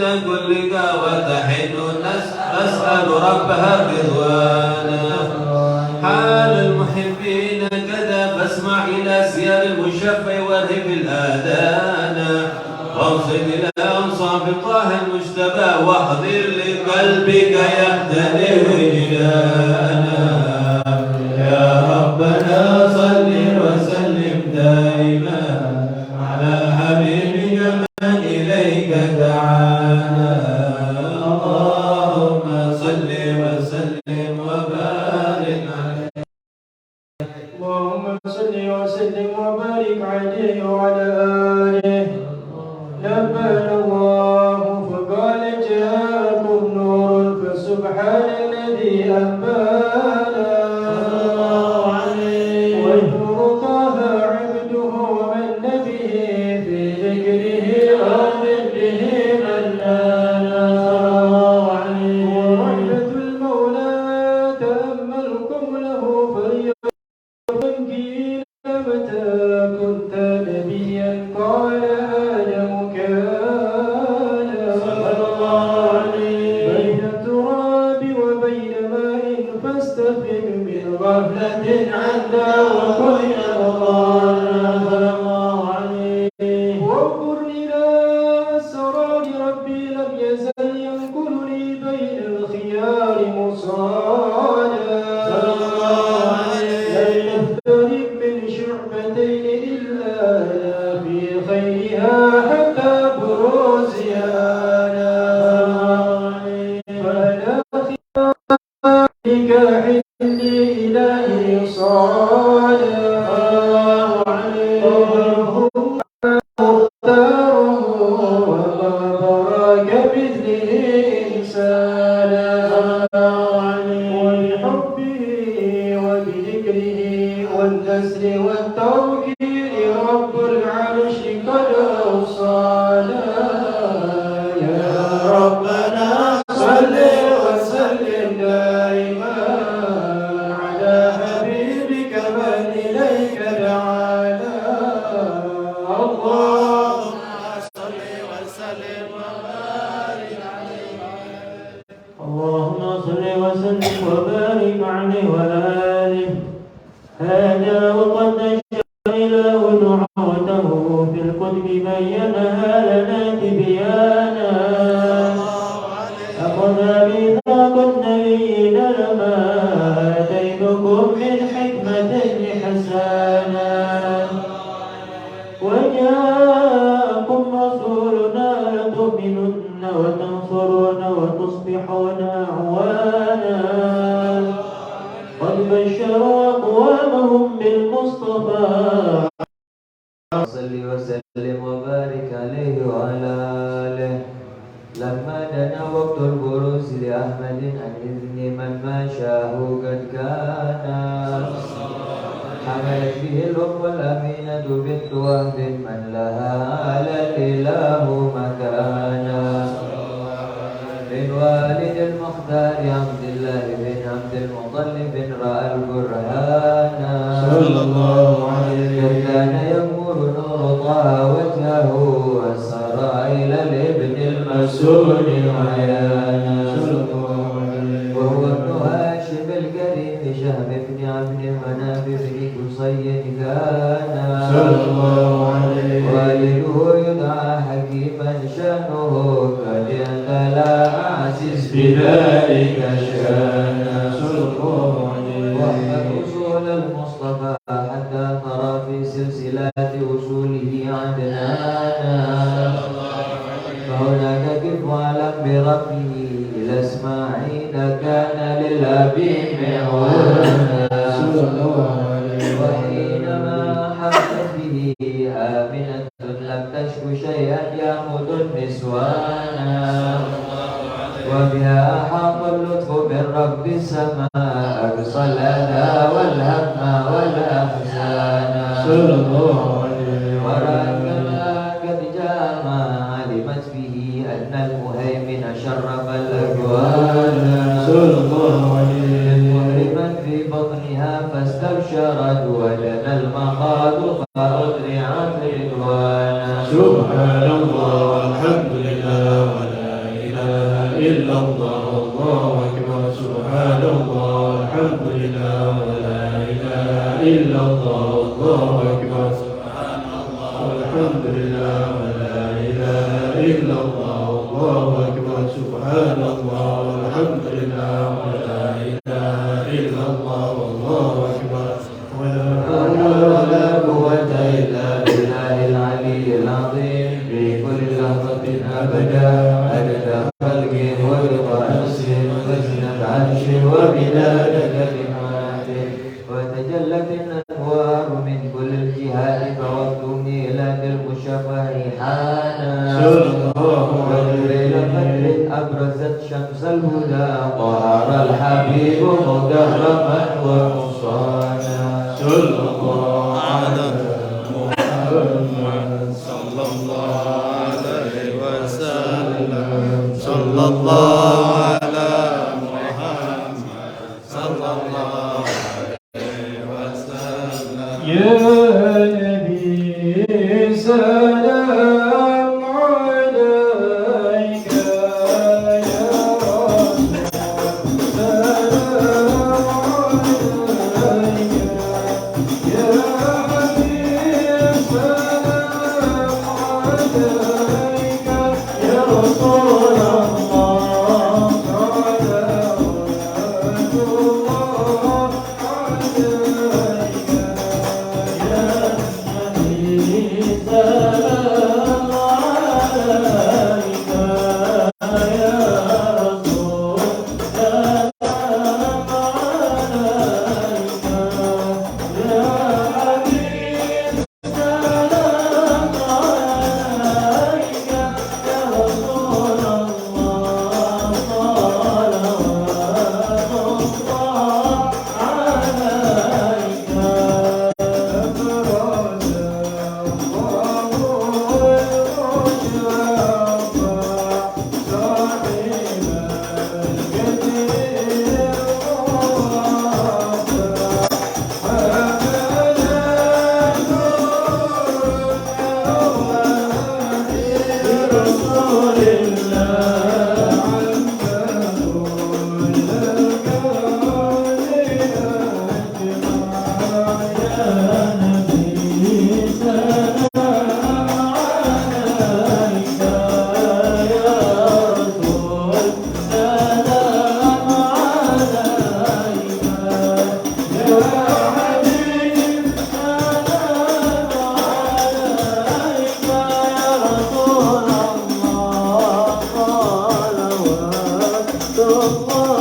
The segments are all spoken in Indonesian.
مثل كلك وتحن نسأل ربها رضوانا حال المحبين كذا فاسمع إلى سير المشفع وارهب الآذان واوصل إلى أنصاف طه المجتبى واحضر لقلبك يهتدي وجدانا يا ربنا صل وسلم دائما على حبيبك من إليك دعانا اللهم صل وسلم وبارك عليه اللهم صل وسلم وبارك عليه وعلى آله لبنا الله فقال جاءكم نور فسبحان الذي أنبانا والنور طه عبده ومن به في ذكره أؤمن به منانا ورحمة المولى تأمل قوله فليبكي متى كنت نبيا قال آدم كان بين التراب وبين ماء فاستفق من غفلة عنا وكن وانظر إلى أسرار ربي لم يزل ينقلني بين الخيار مصادا لم يفترق من شعبتين إلا في خيرها حتى بروزها فأنا خيارك عندي إلهي صادا اللهم مختاره وما براك مثله إنسانا وبحبه وبذكره والنسر والتوكيل رب العرش قد أوصانا يا ربنا صل وسلم دائما على حبيبك من إليك دعانا اللهم صل وسلم وبارك عليه اللهم صل وسلم وبارك عليه وعلى آله هذا وقد نشأ إله دعوته في الكتب بينها لنا تبيانا أخذ ميثاق النبيين لما آتيتكم من حكمة حسانا وجاءكم رسولنا لتؤمنن وتنصرون وتصبحون أعوانا قد بشروا أقوامهم بالمصطفى صل وسلم وبارك عليه وعلى آله لما دنا وقت البروز لأحمد عن إذن من ما شاءه قد كان حملت به الأم الأمينة بنت وهب من لها على الإله مكانا من والد المختار عبد الله بن عبد المطلب رأى البرهان صلى الله عليه وسلم كان يمر نور طه وجهه وسرى إلى الابن المسؤول عيانا وهو ابن هاشم الكريم شهم بن عبد مناف بن قصي كان صلى الله عليه والده يدعى حكيما شأنه قد انتلى عزيز بذلك شانا صلى الله عليه واحمد أصول المصطفى حتى ترى في سلسلات أصوله عدنانا فهناك كف علم بربه إلى إسماعيل كان للأبي معوانا صلى الله عليه وحينما حفت به آمنة لم تشك شيئا يأخذ النسوانا وبها أحاط اللطف من رب السماء أقصى الأذى والهم والأحزان صلى الله عليه ورأتنا قد جاء ما علمت به أن المهيمن شرف الأكوان صلى الله عليه محرما في بطنها فاستبشرت ولنا المخاض فأدرعت رضوانا سبحان الله والحمد لله ولا الله أكبر سبحان الله والحمد لله ولا إله إلا الله والله أكبر ولا حول ولا قوة إلا بالله العلي العظيم في كل لحظة أبدا عدد خلقه ورضا نفسه وزنة عرشه ومداد كلماته وتجلت الأنوار من كل الجهات فوصلني إلى المشفع حانا وليل بدر أبرزت شمس الهدى طهر الحبيب مكرما ومصانا صلى الله على محمد صلى الله عليه وسلم صلى الله على محمد صلى الله عليه وسلم يا نبي سلام عليك يا رسول سلام عليك يا حبيب سلام عليك يا رسول الله صلوات الله عليك يا نبي سلام عليك يا رسول سلام عليك يا حبيب سلام عليك يا رسول الله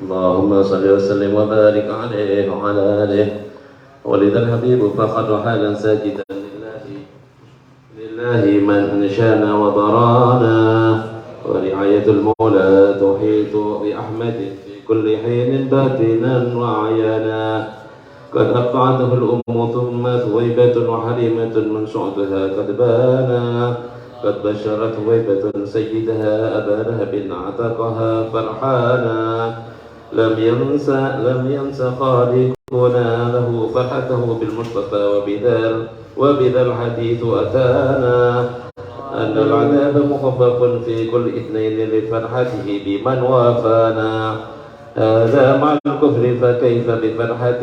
اللهم صل وسلم وبارك عليه وعلى آله ولذا الحبيب فقد حالا ساجدا لله من شانا وضرانا ورعاية المولى تحيط بأحمد في كل حين باطنا وعيانا قد أقعده الأم ثم ثويبة وحليمة من سعدها قد بانا قد بشرت ثويبة سيدها أبا لهب عتقها فرحانا لم ينسى خالقنا له فرحته بالمصطفى وبذا الحديث أتانا أن العذاب مخفف في كل اثنين لفرحته بمن وافانا هذا مع الكفر فكيف بفرحة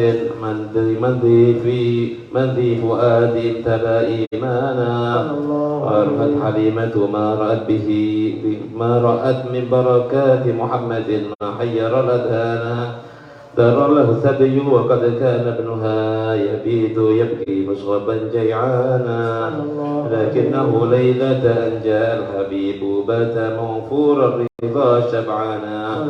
من ذي فؤاد ابتلى إيمانا وأرهت حليمة ما رأت من بركات محمد ما حير الأذهان دار له الثدي وقد كان ابنها يبيت يبكي مشربا جيعانا لكنه ليلة أن جاء الحبيب بات موفور الرضا شبعانا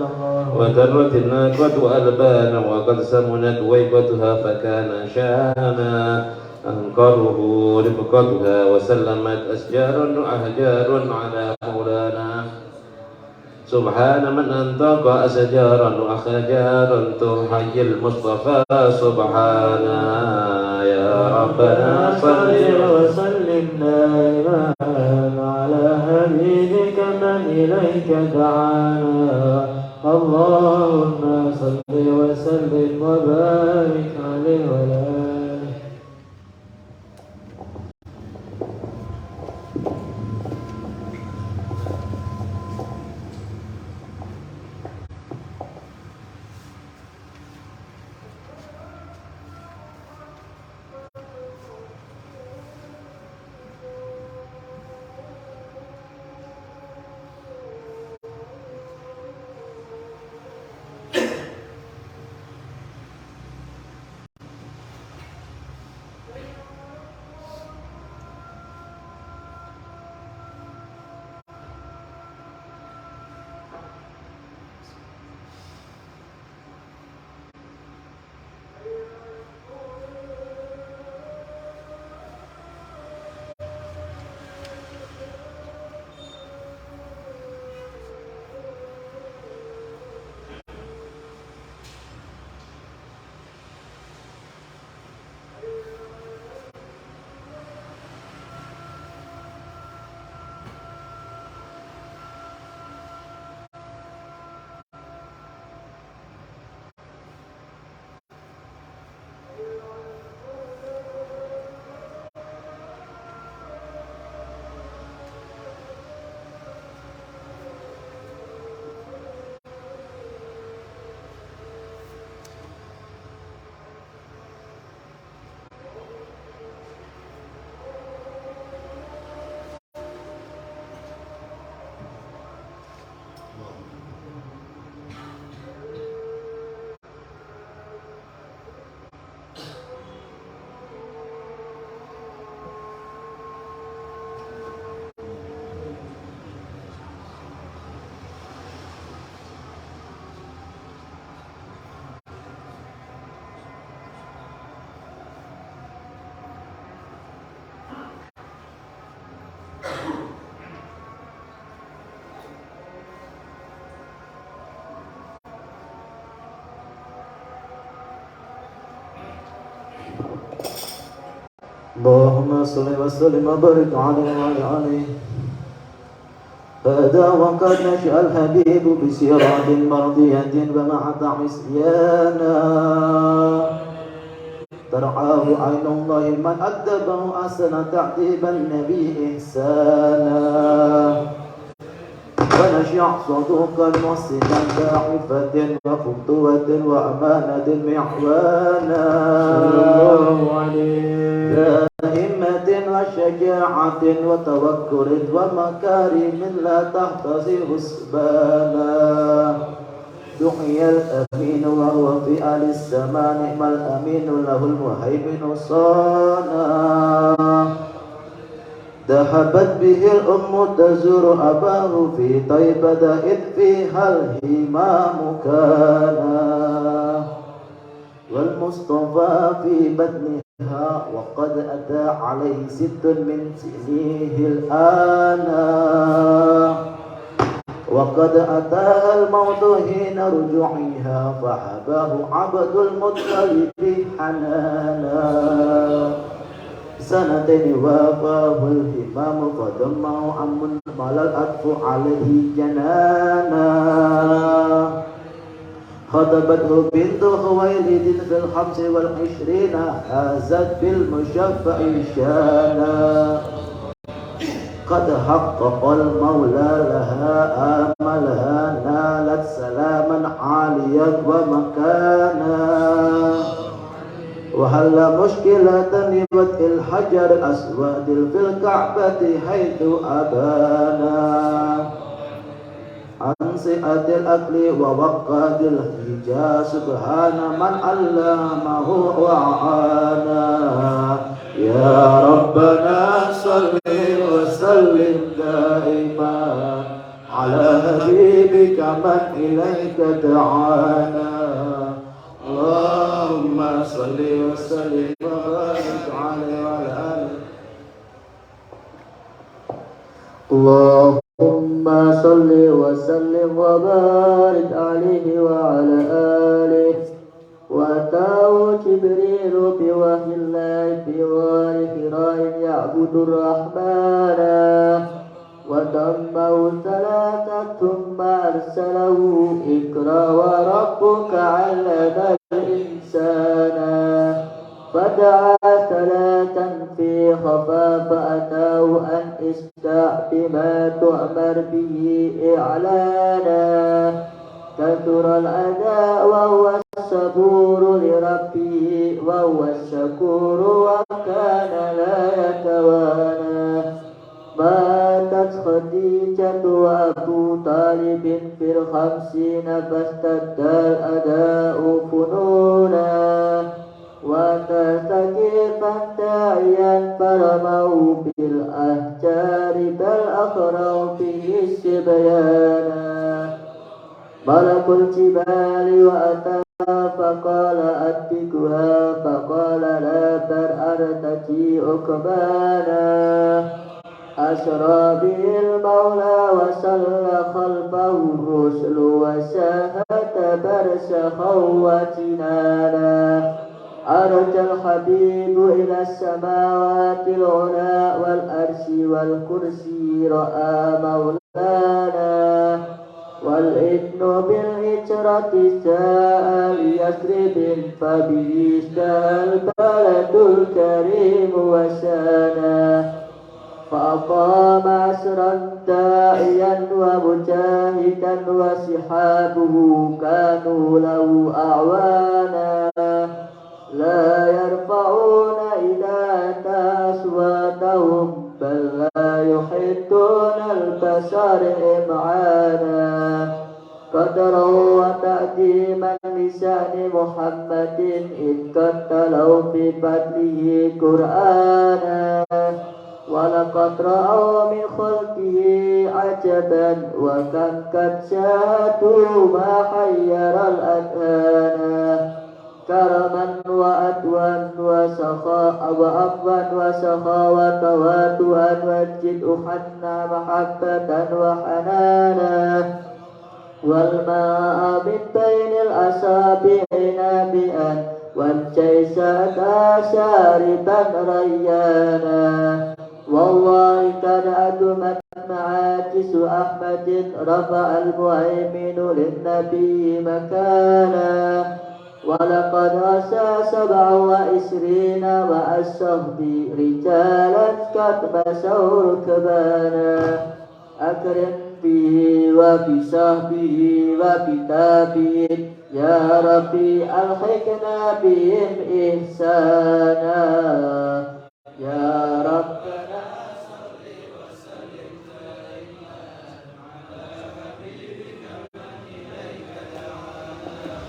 ودرت الناقة ألبانا وقد سمنت ويبتها فكان شانا أنكره رفقتها وسلمت أحجار على مولانا سبحان من أنطق أشجارا وأحجارا تحيي المصطفى سبحانا يا ربنا صل وسلم دائما على حبيبك من إليك دعانا اللهم صل وسلم وبارك عليه وعلى آله. اللهم صل وسلم وبارك عليه وعلى آله. فهذا وقد نشأ الحبيب بسيرة مرضية ومعت عصيانا ترعاه عين الله من أدبه أحسن تعذيب النبي إحسانا ونشأ صدوقا محسنا بعفة وفتوة وأمانة معوانا همة وشجاعة وتوكل ومكارم لا تحتزي حسبانا دعي الأمين وهو في آل السماء نعم الأمين له المهيمن صانا ذهبت به الأم تزور أباه في طيبة إذ فيها الهمام كانا والمصطفى في بطنها وقد أتى عليه 6 من سنيه الآن وقد أتاها الموت حين رجوعها فحباه عبد المطلب حنانا 2 وافاه الهمام فدمه عم مال الأطف عليه جنانا خطبته بنت خويلد في 25 حازت بالمشفع شانا قد حقق المولى لها آملها نالت سلاما عاليا ومكانا وهل مشكلة لبدء الحجر الأسود في الكعبة حيث أبانا عن سئة الأكل ووقد الحجاب سبحان من علمه وعانا يا ربنا صل وسلم دائما على حبيبك من إليك دعانا اللهم صل وسلم وبارك عليه وعلى آله اللهم صل وسلم وبارك عليه وعلى آله وأتاه جبريل بوحي الله في غار حراء يعبد الرحمن وتمه ثلاثة ثم أرسله اقرأ وربك علم الإنسان فدعا ثلاثا في خفا فأتاه أن استع بما تؤمر به إعلانا كثر الأذى وهو الصبور لربه وهو الشكور وكان لا يتوانى ماتت خديجة وأبو طالب في الخمسين فاشتد الأداء فنونا وتسكيفا داعيا فرموا بالأحجار بل أخروا به الشبيانا ملك الجبال وأتى فقال أدركها فقال لا بل أرتجي عقبانا أسرى به المولى وصلى خلفه الرسل وشاهد برزخا وجنانا عرج الحبيب إلى السماوات العلى والأرش والكرسي رأى مولانا والإذن بالهجرة جاء ليثرب فبه اشتهى البلد الكريم وشانا فأقام عسرا داعيا ومجاهدا وسحابه كانوا له أعوانا لا يرفعون إذا أتى أصواتهم بل لا يحيطون البشر إمعانا قدرا وتأديما لشأن محمد إذ قتلوا في فضله قرآنا ولقد رأوا من خلقه عجبا وكم قد شاهدوا ما حير الأذهان كرما وأدوا وسخاء وأفوا وسخاوة وتوأا والجد حنا محبة وحنانا والماء من بين الأصابع نابئا والجيشة شاربا ريانا والله قد أدمت معاكس أحمد رفع المهيمن للنبي مكانا ولقد أسى 27 مع الصهد رجالا قد مشوا ركبانا أكرم به وبصحبه وبتابعين يا ربي ألحقنا بهم إحسانا يا ربنا صل وسلم دائما على حبيبك من إليك دعانا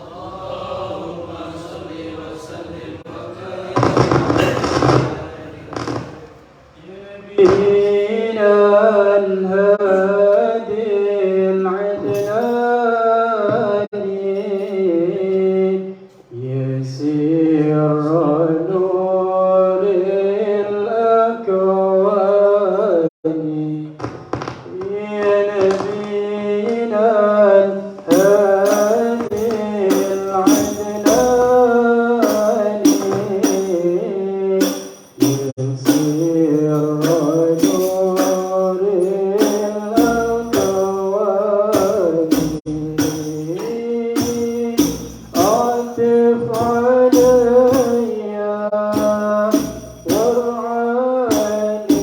اللهم صل وسلم وبارك يبينا الهادي العدنان يسير نور الأكوان يا نبينا الهادي العدنان يسير نور الأكوان عاطف عليا وارعاني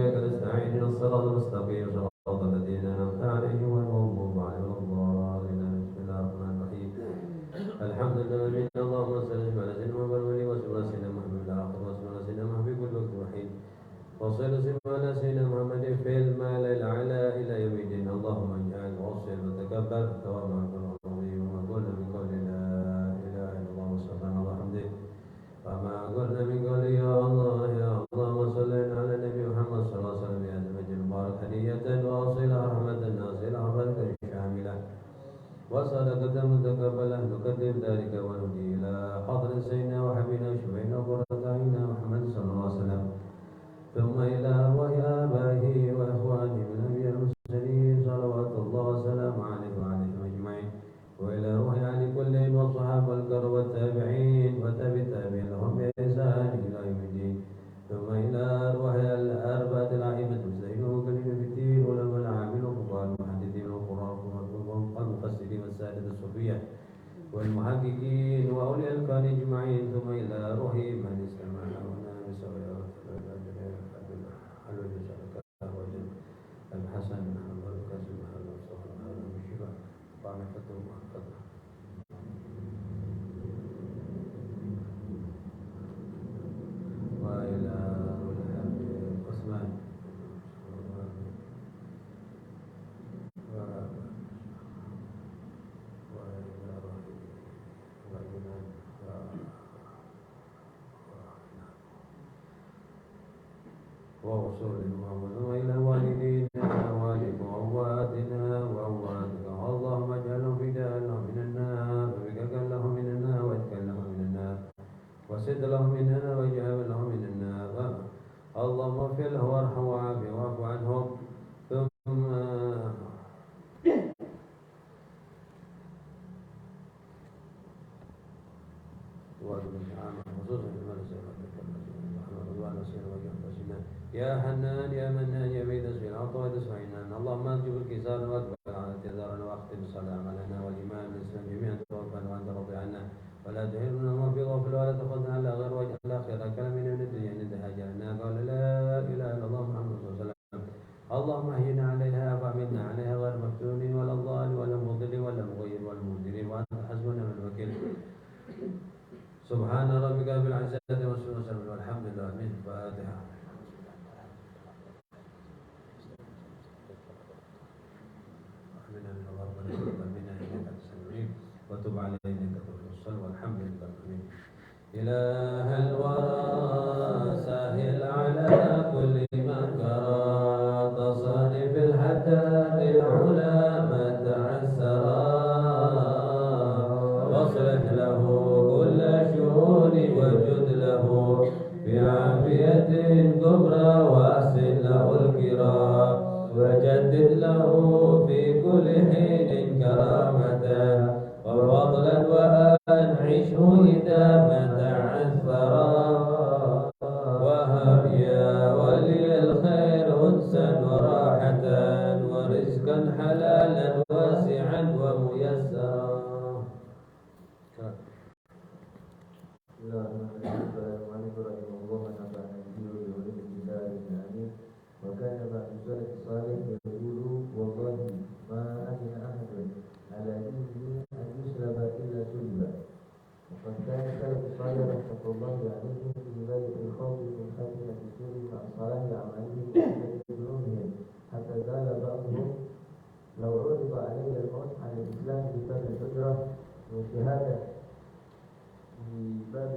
المستقيم صراط الذين أنعمت عليهم غير المغضوب عليهم ولا الضالين. بسم الله الرحمن الرحيم. الحمد لله اللهم صل على سيدنا محمد وسلم على سيدنا محمد الآخر وسلم على سيدنا محمد في كل وقت وحين وصل على سيدنا محمد في المال الأعلى إلى يوم الدين. اللهم اجعل وصل وتكبر توابا العظيم وما قلنا من قول لا إله إلا الله وسبحان الله وحمده وما قلنا من قول يا الله يا اللهم صل على النبي محمد صلى الله عليه وسلم يا زوج المبارك هدية واصلة رحمة ناصلة بركة شاملة وصدقة متقبلة نقدم ذلك ونهدي إلى حضرة سيدنا وحبيبنا وشفيعنا وقرة أعيننا محمد صلى الله عليه وسلم ثم إلى أرواح آبائه وإخوانه من أنبياء المرسلين صلوات الله وسلامه عليه وعليهم أجمعين وإلى روح أهل كل والصحابة الكرام والتابعين وتابع التابعين لهم بإحسان إلى يوم الدين ثم إلى أرواح الأربعة الأئمة المجتهدين والمكلمين في الدين والعلماء العاملين والفقهاء المحدثين والقراء والمفسرين والسادة الصوفية والمحققين وأولياء الكون أجمعين ثم إلى روح من استمع لنا بسوء الحسن والكاسم والشفاء وعمل وإلى عثمان ورسوله محمد وإلى والدينا والدكم وأمواتنا وأمواتك اللهم اجعلهم فداء لهم من النار وفكك لهم من النار واجعل لهم من النار وسد لهم من النار واجعل لهم من النار اللهم اغفر له وارحمه وعافه واعف عنهم ثم يا حنان يا منان يا بيد اسم العطاء تسمعنا اللهم انجب الكسار واقبل على اعتذارنا واختم السلام علينا والايمان بالاسلام جميعا توفنا وانت راضي عنا ولا تهلنا ما في غفل ولا تاخذنا على غير وجه الاخره كلامنا من الدنيا ندها جعلنا قال لا اله الا الله محمد صلى الله عليه وسلم اللهم احينا عليها وامنا عليها غير مفتونين ولا ضال ولا مضل ولا مغير ولا مبدل وانت حسبنا من الوكيل سبحان ربك رب العزه والسلام والحمد لله امين. الفاتحه. وتب علينا انك توفى والحمد لله امين. اله الورى سهل على كل من قرأ تصانيف الحداد العلا ما تعسرا واصلح له كل شؤون وجد له بعافية كبرى واحسن له الكرام وجدد له في كل حين كرامة وفضلا وأنعشه إذا ما تعثرا وهب يا ولي الخير أنسا وراحة ورزقا حلالا واسعا وميسرا. وكان بعد السلف الصالح يقول والله ما أمن أحد على دينه أن يسلب إلا سلب. وقد كان السلف الصالح رحمة الله عليهم في بدء الخوف من خاتمة السر مع صلاح أعمالهم وشدة ذنوبهم حتى زال بعضهم لو عرض عليه الموت عن الإسلام في باب الحجرة والشهادة في باب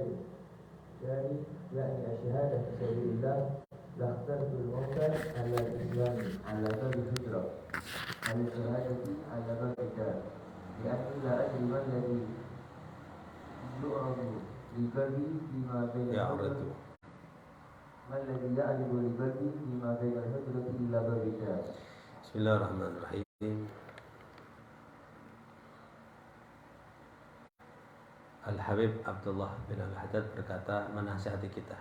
الثاني يعني الشهادة في سبيل الله لاخترت الموت على الإسلام على باب الهجرة على الشهادة على باب الكتاب لأني لا أدري ما الذي يعرض لقلبي فيما بين ما الذي يعرض لقلبي فيما بين الهجرة إلى باب الكتاب. بسم الله الرحمن الرحيم. Al-Habib Abdullah bin Al-Haddad berkata menasihati kita.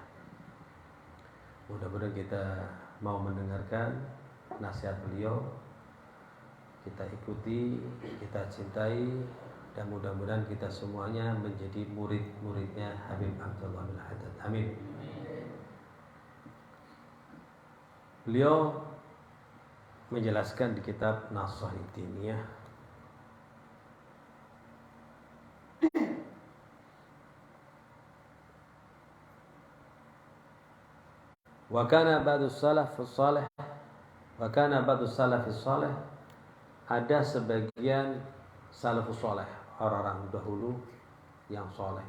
Mudah-mudahan kita mau mendengarkan nasihat beliau, kita ikuti, kita cintai, dan mudah-mudahan kita semuanya menjadi murid-muridnya Habib Abdullah bin Al-Haddad. Amin. Beliau menjelaskan di kitab Nashihah Diniyah. Wa kana ba'du salafus salih, wa kana ba'du salafus salih, ada sebagian salafus salih, orang-orang dahulu yang saleh.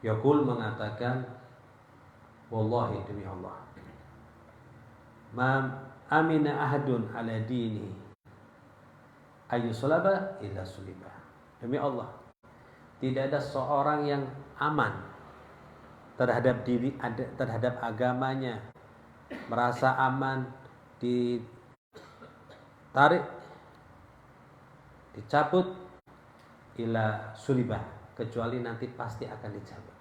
Yaqul mengatakan, wallahi demi Allah, ma amina ahadun ala dini ayyuslaba illa suliba. Demi Allah, tidak ada seorang yang aman terhadap diri, terhadap agamanya, merasa aman ditarik, dicabut, ila sulibah, kecuali nanti pasti akan dicabut.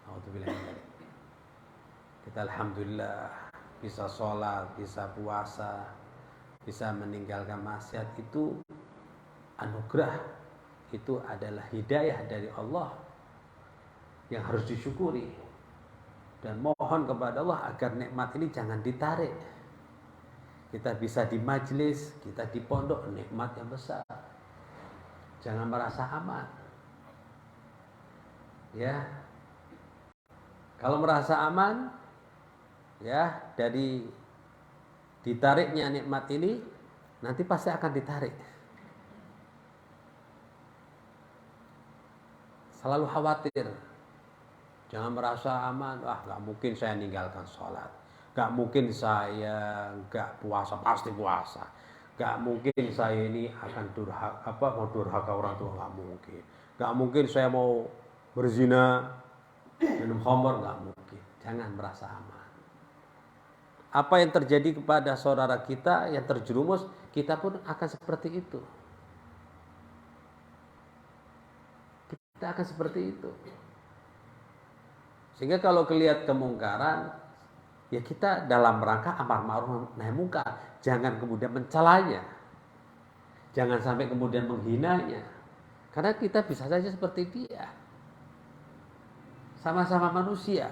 Alhamdulillah. Kita alhamdulillah bisa sholat, bisa puasa, bisa meninggalkan maksiat, itu anugerah, itu adalah hidayah dari Allah yang harus disyukuri, dan mohon kepada Allah agar nikmat ini jangan ditarik. Kita bisa di majlis, kita di pondok, nikmat yang besar. Jangan merasa aman. Ya. Kalau merasa aman, ya, dari ditariknya nikmat ini, nanti pasti akan ditarik. Selalu khawatir. Jangan merasa aman, gak mungkin saya ninggalkan sholat, gak mungkin saya gak puasa, pasti puasa, gak mungkin saya ini akan mau durhaka orang tua, gak mungkin saya mau berzina, minum khamr, gak mungkin. Jangan merasa aman. Apa yang terjadi kepada saudara kita yang terjerumus, kita pun akan seperti itu. Kita akan seperti itu. Sehingga kalau kelihatan kemungkaran, ya kita dalam rangka amar ma'ruf nahi munkar, jangan kemudian mencelanya, jangan sampai kemudian menghinanya, karena kita bisa saja seperti dia, sama-sama manusia,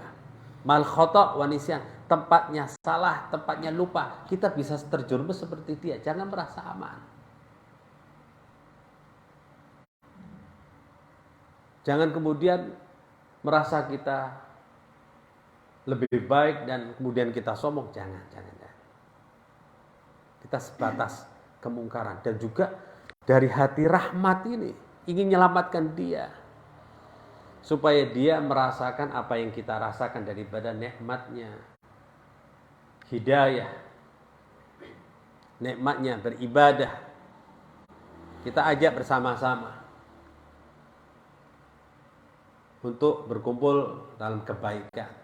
mal khata' wa nisyan, tempatnya salah, tempatnya lupa, kita bisa terjerumus seperti dia. Jangan merasa aman. Jangan kemudian merasa kita lebih baik dan kemudian kita sombong. Jangan. Kita sebatas kemungkaran, dan juga dari hati rahmat ini ingin menyelamatkan dia supaya dia merasakan apa yang kita rasakan daripada nikmatnya hidayah, nikmatnya beribadah. Kita ajak bersama-sama untuk berkumpul dalam kebaikan.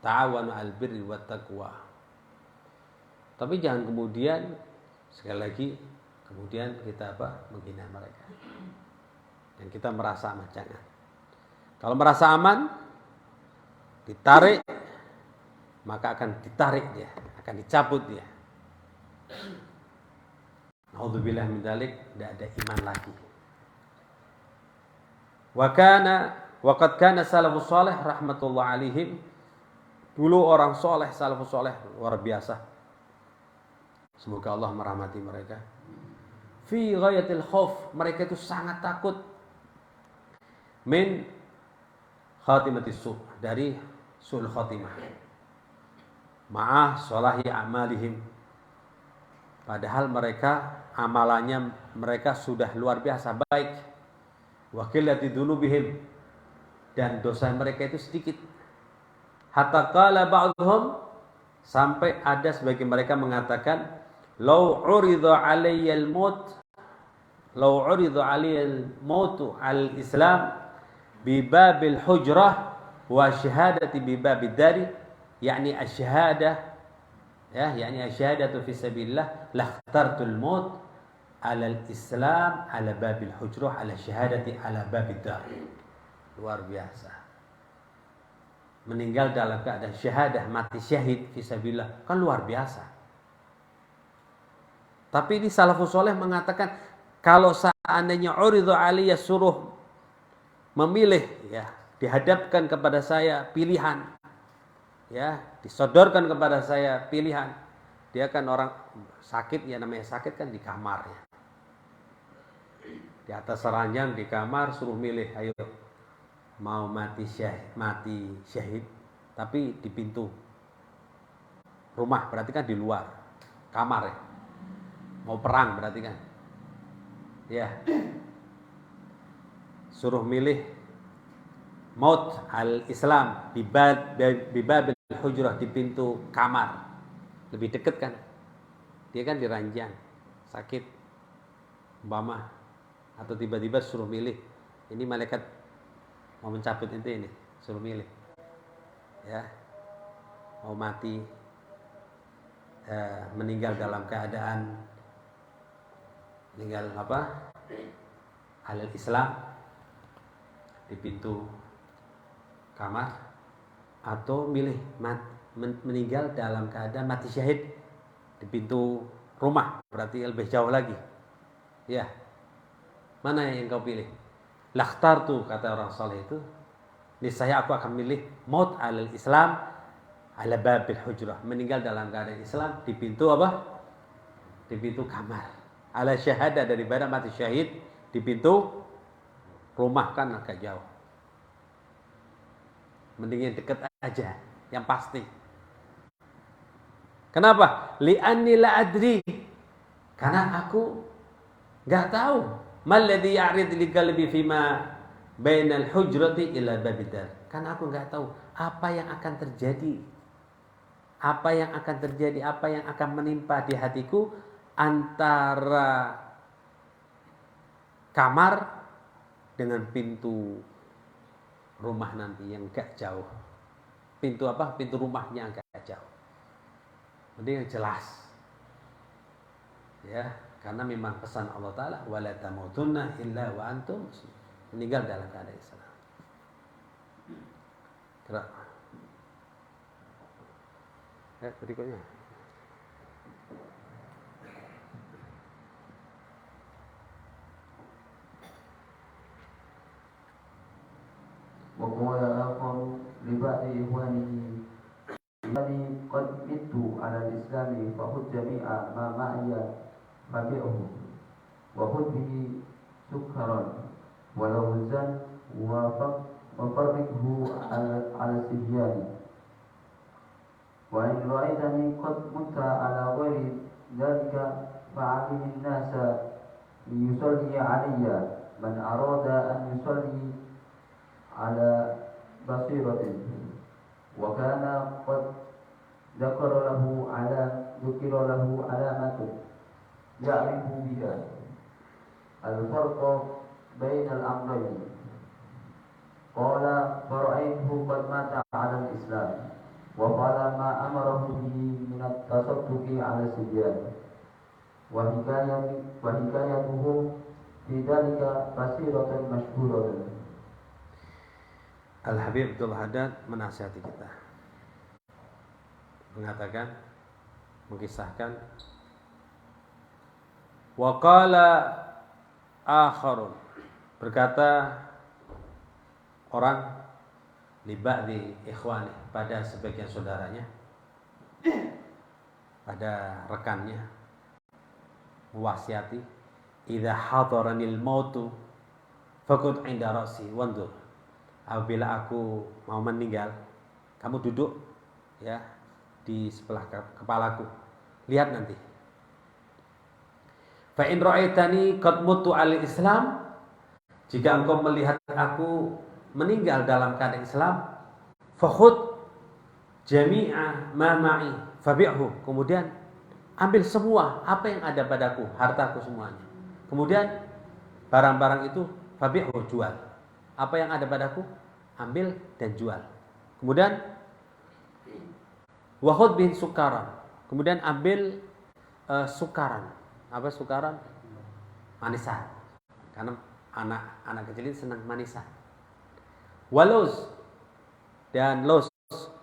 Ta'awanu 'alal birri wat taqwa. Tapi jangan kemudian sekali lagi kemudian kita menghina mereka. Dan kita merasa aman, jangan. Kalau merasa aman, ditarik, maka akan ditarik dia, akan dicabut dia. Naudzubillah min dzalik, tidak ada iman lagi. Wa qad kana salafus salih rahmatullah alaihim, dulu orang soleh, salafus soleh luar biasa. Semoga Allah merahmati mereka. Fi ghayatil khauf, mereka itu sangat takut. Min khatimatis su', dari su'ul khatimah. Ma'ah sholahi amalihim. Padahal mereka, amalannya mereka sudah luar biasa baik. Wa qillati dzunubihim, dan dosa mereka itu sedikit. Hatta qala ba'dhum, sampai ada sebagian mereka mengatakan, law urida alayyal maut al-islam bi babil hujrah wa syahadati bi babid dari, yakni asy-syahadah, ya, yakni asy-syahadatu fi sabilillah, lakhtartul maut ala al-islam ala babil hujrah ala syahadati ala babid dari. Luar biasa. Meninggal dalam keadaan syahadah, mati syahid fisabilillah, kan luar biasa. Tapi ini salafus soleh mengatakan, kalau seandainya uridhu aliyah, suruh memilih, ya, dihadapkan kepada saya pilihan, ya, disodorkan kepada saya pilihan dia kan orang sakit, ya namanya sakit kan di kamar ya. Di atas ranjang di kamar, suruh milih, ayo mau mati syahid tapi di pintu rumah, berarti kan di luar kamar ya. Mau perang berarti kan. Ya. Suruh milih maut al-Islam bibabil hujrah, di pintu kamar. Lebih dekat kan. Dia kan di ranjang, sakit umpama, atau tiba-tiba suruh milih, ini malaikat mau mencabut ini, suruh milih. Ya. Mau mati, meninggal dalam keadaan meninggal al-Islam di pintu kamar, atau milih meninggal dalam keadaan mati syahid di pintu rumah, berarti lebih jauh lagi. Ya, mana yang kau pilih? Lakhtartu, kata orang saleh itu, niscaya aku akan milih maut al-Islam ala babil hujrah, meninggal dalam keadaan Islam di pintu di pintu kamar. Ala syahadah, daripada mati syahid di pintu rumah, kan agak jauh. Mending yang dekat aja, yang pasti. Kenapa? Li'anni la adri, karena aku nggak tahu. Malladhi ya'rid li qalbi fima bainal hujrati ila babidar. Karena aku nggak tahu apa yang akan terjadi. Apa yang akan terjadi, apa yang akan menimpa di hatiku antara kamar dengan pintu rumah nanti yang gak jauh. Pintu Pintu rumahnya agak jauh. Jadi yang jelas. Ya, karena memang pesan Allah Ta'ala, wala tamutunna illa wa antum muslimun, meninggal dalam keadaan Islam. Gerak. Berikutnya. وقال آخر لبعض إخوانه الذي قد مت على الإسلام فخذ جميع ما معي فبيعه وخذ به سكرا ولو زن وفرقه على الصبيان وإن رأيتني قد مت على غير ذلك فعلم الناس ليصلي علي من أراد أن يصلي على بصيرة وكان قد ذكر له علامة يعرف بها الفرق بين الأمرين. قال فرأيته قد مات على الإسلام وفعل ما أمره به من التصدق على الصبيان وحكايته في ذلك بصيرة مشهورة. Al-Habib Abdul Haddad menasihati kita, mengatakan, mengisahkan, waqala akharun, berkata orang, li ba'di ikhwani, pada sebagian saudaranya, pada rekannya, mewasiati, idza hadaranil mautu faqud inda ra'si wandur, apabila aku mau meninggal, kamu duduk ya di sebelah kepalaku, lihat nanti. Fa in ra'aitani qad mutu al-Islam, jika engkau melihat aku meninggal dalam keadaan Islam, fakhud jami'a ma ma'i fabi'hu, kemudian ambil semua apa yang ada padaku, hartaku semuanya. Kemudian barang-barang itu fabi'hu, jual. Apa yang ada padaku, ambil dan jual. Kemudian wakhud bin sukaran, kemudian ambil sukaran. Apa sukaran? Manisan. Karena anak kecil ini senang manisan. Walos dan los,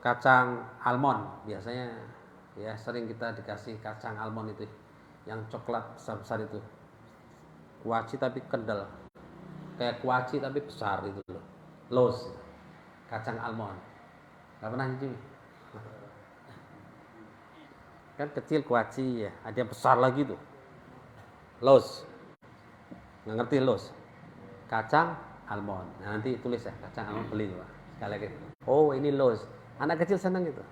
kacang almond. Biasanya ya sering kita dikasih kacang almond itu, yang coklat besar-besar itu. Kuaci tapi kendal. Kayak kuaci tapi besar itu loh. Los, kacang almond. Gak pernah nyicip? Kan kecil kuaci ya, ada yang besar lagi tuh. Los. Nggak ngerti los. Kacang almond. Nah, nanti tulis ya, kacang almond beli Pak. Sekali lagi. Oh, ini los. Anak kecil senang gitu.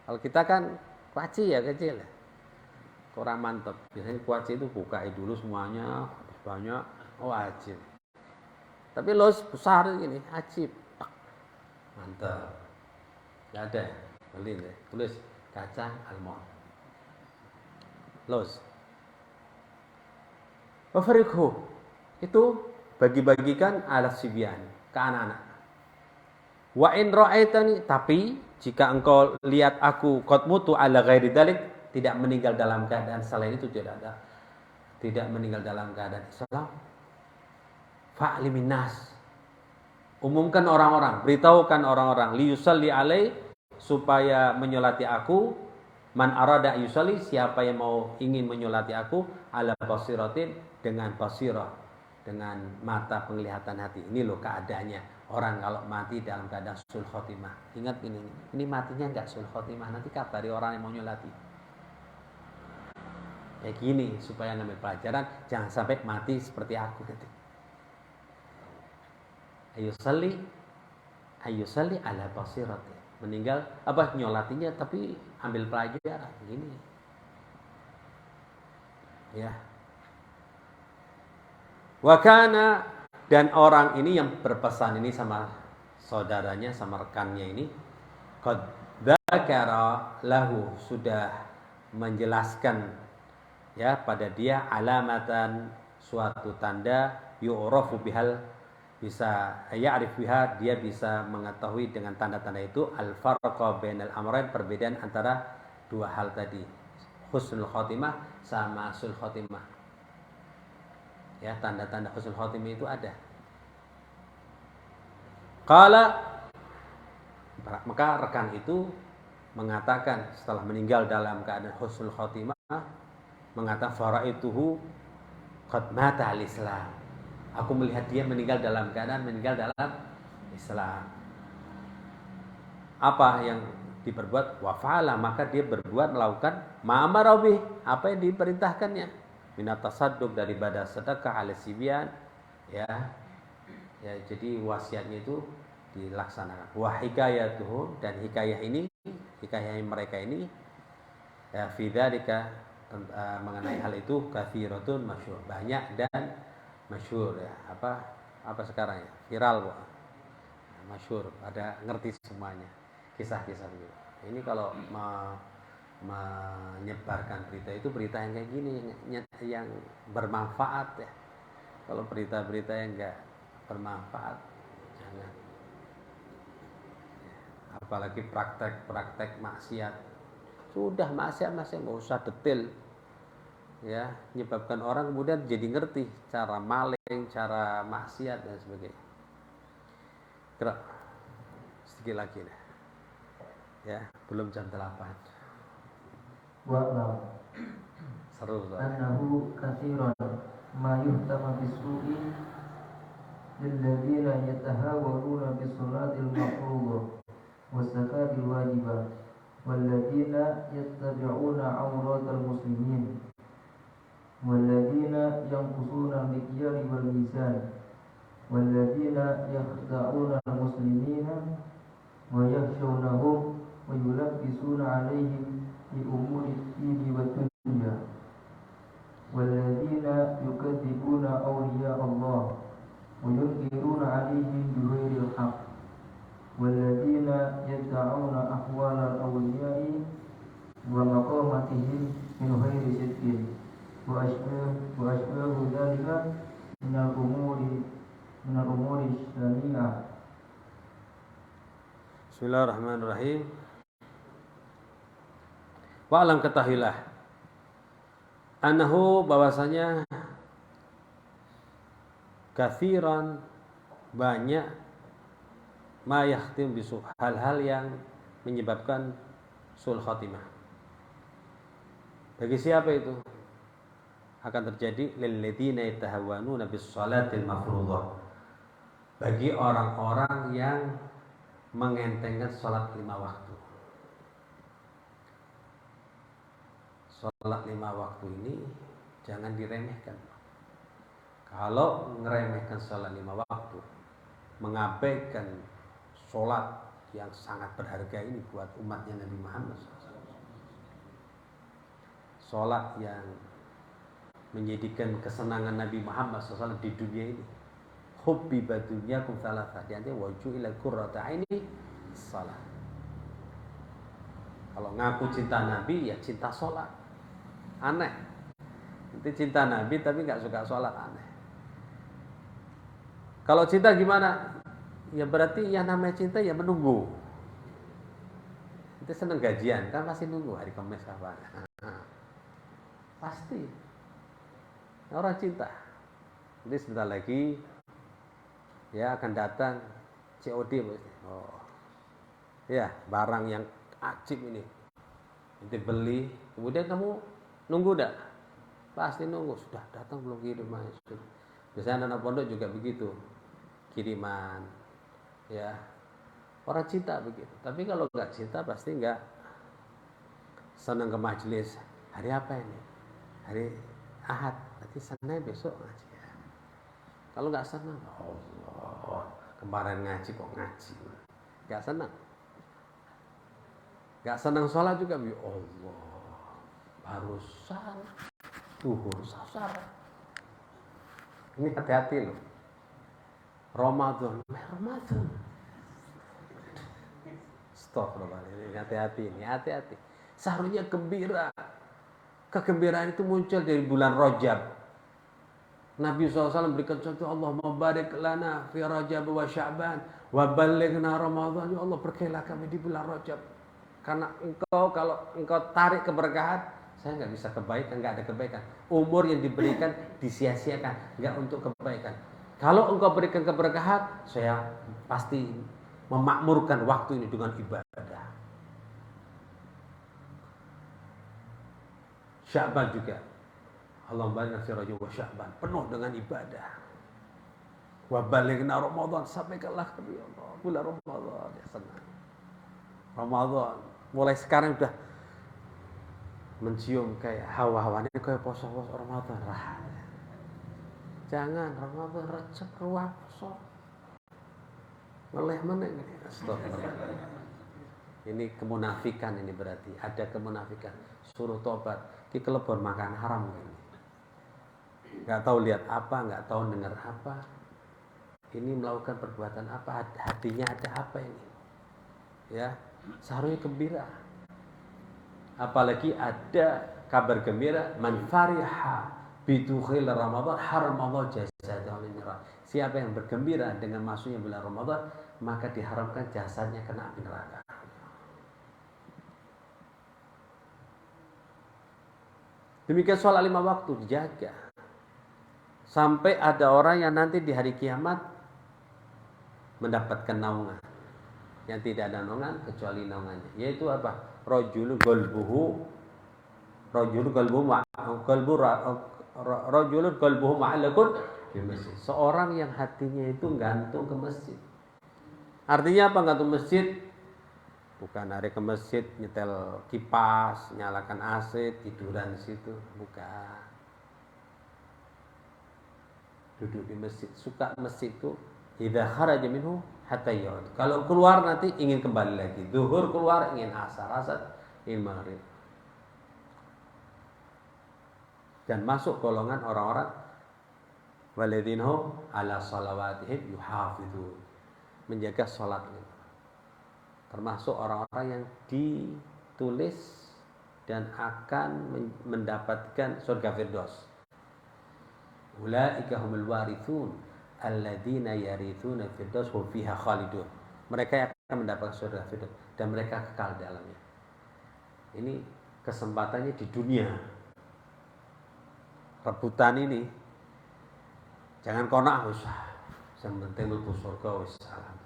Kalau kita kan kuaci ya kecil ya. Kurang mantap. Biasanya kuaci itu bukain dulu semuanya, habis banyak, oh ajib. Tapi los besar ini, ajib. Mantap. Nggak ada ya? Beli deh. Tulis kacang almond. Los. Wafariqhu. Itu bagi-bagikan ala sibyan ke anak-anak. Wa in ra'aitani, tapi jika engkau lihat aku qad mutu ala ghairi dalik, tidak meninggal dalam keadaan selain itu, tidak meninggal dalam keadaan Islam, fa'limin nas, umumkan orang-orang, beritahukan orang-orang, liyusalli alai, supaya menyolati aku, man arada yusalli, siapa yang mau ingin menyolati aku, ala basiratin, dengan basirah, dengan mata penglihatan hati. Ini loh keadaannya orang kalau mati dalam keadaan sul khotimah. Ingat ini matinya enggak sul khotimah, nanti kabari orang yang mau nyolati. Kayak gini supaya ngambil pelajaran, jangan sampai mati seperti aku gitu. Ayyusalli ala basirati, meninggal apa nyolatinya tapi ambil pelajaran gini. Ya. Wakana, dan orang ini yang berpesan ini sama saudaranya, sama rekannya ini, qad dzakara lahu, sudah menjelaskan ya pada dia alamatan, suatu tanda, yu'rafu bihal, bisa ya'rif biha, dia bisa mengetahui dengan tanda-tanda itu al-farqa bainal amrayn, perbedaan antara dua hal tadi, husnul khotimah sama sul khotimah. Ya, tanda-tanda husnul khotimah itu ada. Qala, maka rekan itu mengatakan setelah meninggal dalam keadaan husnul khotimah, mengatakan faraituhu qad mata al-Islam. Aku melihat dia meninggal dalam keadaan meninggal dalam Islam. Apa yang diperbuat? Wa fa'ala, maka dia berbuat, melakukan ma'amara bih, apa yang diperintahkannya. Minat tasadduk, daripada sedekah ala sibyan, ya, jadi wasiatnya itu dilaksanakan. Wa hikayatuhu, dan hikayah mereka ini ya, fi dzalika, mengenai hal itu katsiratun masyhur, banyak dan masyhur ya, apa sekarang ya, viral Bu. Masyhur, ada ngerti semuanya kisah-kisah begitu. Ini kalau menyebarkan berita itu berita yang kayak gini yang bermanfaat ya. Kalau berita-berita yang enggak bermanfaat jangan. Apalagi praktek maksiat. Sudah maksiat enggak usah detail. Ya, menyebabkan orang kemudian jadi ngerti cara maling, cara maksiat dan sebagainya. Gerak. Sedikit lagi deh. Ya, belum jam 8. Wa'lam Seru Ustaz. annahu katsiran ma yuhtama bisu'i lilladzina yatahawaruna bis-salatil mafruḍah was-zakatil wajibah walladzina yattabi'una 'awratal muslimin walladzina yanqusuna al-mikyala wal mizan walladzina yakhda'una al-muslimina wa yakhshawnahum wa yulabbisuna 'alaihim di umuri dini wa dunya walladzina yukadzibuna awliya Allah wa yunkiruna 'alaihim bighairil haqq walladzina yad'una ahwala al-awliya'i wa maqamatihim min ghairi sidqin wa ashbahu dzalika min al-umuri syani'ah. Bismillahirrahmanirrahim. Wa alam, ketahuilah annahu, bahwasanya katsiran, banyak, ma yahtim bisu, hal-hal yang menyebabkan sul khotimah. Bagi siapa itu akan terjadi? Lil ladzina yatahawwanuna bis salatil mafruḍah, bagi orang-orang yang mengentengkan salat 5 waktu. sholat 5 waktu ini jangan diremehkan. Kalau ngeremehkan sholat 5 waktu, mengabaikan sholat yang sangat berharga ini buat umatnya Nabi Muhammad SAW. Sholat yang menjadikan kesenangan Nabi Muhammad SAW di dunia ini. Hubbi badunyakum thalatha, diantara wajuhil qurrata aini sholat. Kalau ngaku cinta Nabi ya cinta sholat, aneh. Nanti cinta Nabi tapi nggak suka sholat, aneh. Kalau cinta gimana? Ya berarti yang namanya cinta ya menunggu. Itu seneng gajian kan pasti nunggu hari Kamis apa? Pasti. Orang cinta. Nanti sebentar lagi ya akan datang COD pasti. Oh. Ya, barang yang ajib ini. Nanti beli, kemudian kamu nunggu enggak? Pasti nunggu. Sudah datang belum kiriman? Biasanya anak pondok juga begitu. Kiriman. Ya, orang cinta begitu. Tapi kalau nggak cinta pasti nggak senang ke majelis. Hari apa ini? Hari Ahad. Nanti Senin besok ngaji. Kalau nggak senang, Allah, kemarin ngaji kok ngaji, nggak senang. Nggak senang sholat juga, ya Allah, barusan duhur sasar. Ini hati-hati loh. Ramadan. Stop loh, ini hati-hati ini, hati-hati. Seharusnya gembira. Kegembiraan itu muncul dari bulan Rajab. Nabi SAW berikan contoh, Allahumma barik lana fi Rajab wa Sya'ban wa balighna Ramadan. Ya Allah, berkailah kami di bulan Rajab. Karena engkau, kalau engkau tarik keberkahan, saya nggak bisa kebaikan, nggak ada kebaikan. Umur yang diberikan disia-siakan, nggak untuk kebaikan. Kalau engkau berikan keberkahan, saya pasti memakmurkan waktu ini dengan ibadah. Sya'ban juga. Allahumma barik fi Rajab wa Sya'ban, penuh dengan ibadah. Wa balighna Ramadan, sampaikanlah kami ya Allah bulan Ramadan, ya senang. Ramadan mulai sekarang sudah mencium kayak hawa-hawanya kayak poso-poso Ramadan. Jangan Ramadan recek ruah poso. Ngeleh meneh ini. Astagfirullah. Ini kemunafikan, ini berarti ada kemunafikan. Suruh tobat. Ki kelebon makan haram ini. Enggak tahu lihat apa, enggak tahu dengar apa. Ini melakukan perbuatan apa? Hatinya ada apa ini? Ya, seharusnya gembira. Apalagi ada kabar gembira, man fariha bidukhil Ramadan haramallahu jasadahu min nar. Siapa yang bergembira dengan masuknya bulan Ramadan, maka diharamkan jasadnya kena api neraka. Demikian sholat 5 waktu dijaga. Sampai ada orang yang nanti di hari kiamat mendapatkan naungan. Yang tidak ada naungan kecuali naungannya. Yaitu apa? Rajulun qalbuhu ma'allaqun di masjid. Seorang yang hatinya itu gantung ke masjid. Artinya apa gantung masjid? Bukan hari ke masjid nyetel kipas, nyalakan AC, tiduran di situ, bukan. Duduk di masjid, suka masjid itu idza kharaja minhu hatta yaud. Kalau keluar nanti ingin kembali lagi. Zuhur keluar ingin asar, asar ingin maghrib. Dan masuk golongan orang-orang walladzina ala salawatihim yuhafizun, menjaga salatnya. Termasuk orang-orang yang ditulis dan akan mendapatkan surga Firdaus. Ulaika humul warithun alladzina yarithuna Firdaus hum fiha khalidun. Mereka yang akan mendapatkan surga Firdaus dan mereka kekal di dalamnya. Ini kesempatannya di dunia. Rebutan ini jangan qanaah usah. Yang penting mlebu surga wis salam.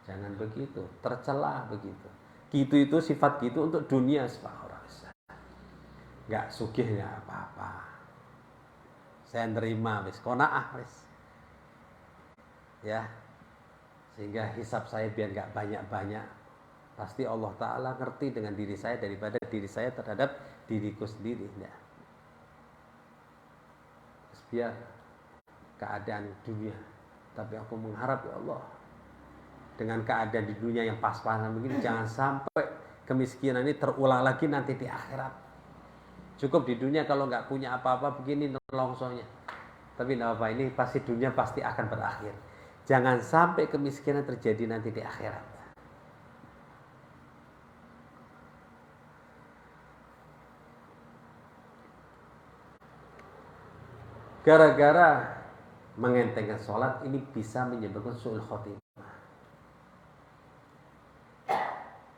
Jangan begitu, tercela begitu. Gitu itu sifat gitu untuk dunia orang. Enggak sugih enggak apa-apa. Saya nerima wis qanaah wis. Ya. Sehingga hisab saya biar enggak banyak-banyak. Pasti Allah Ta'ala ngerti dengan diri saya daripada diri saya terhadap diriku sendiri. Nah, biar keadaan dunia, tapi aku mengharap ya Allah, dengan keadaan di dunia yang pas-pasan begini, jangan sampai kemiskinan ini terulang lagi nanti di akhirat. Cukup di dunia kalau nggak punya apa-apa begini nolongsonya. Tapi nggak apa, ini pasti dunia pasti akan berakhir. Jangan sampai kemiskinan terjadi nanti di akhirat. Gara-gara mengentengkan sholat ini bisa menyebabkan su'ul khotimah.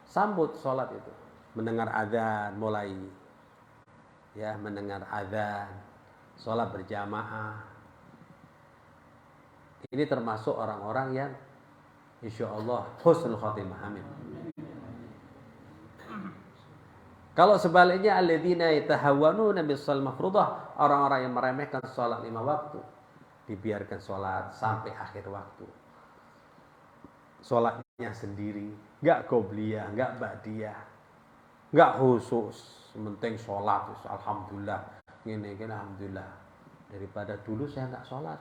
Sambut sholat itu, mendengar adzan mulai, ya mendengar adzan, sholat berjamaah. Ini termasuk orang-orang yang insya Allah husnul khotimah. Amin. Kalau sebaliknya alladzina yatahawwanuna bis-shalah mafruḍah, orang-orang yang meremehkan sholat 5 waktu, dibiarkan sholat sampai akhir waktu. Sholatnya sendiri, nggak qobliyah, nggak ba'diyah, nggak khusus, penting sholat, alhamdulillah, gini alhamdulillah. Daripada dulu saya nggak sholat,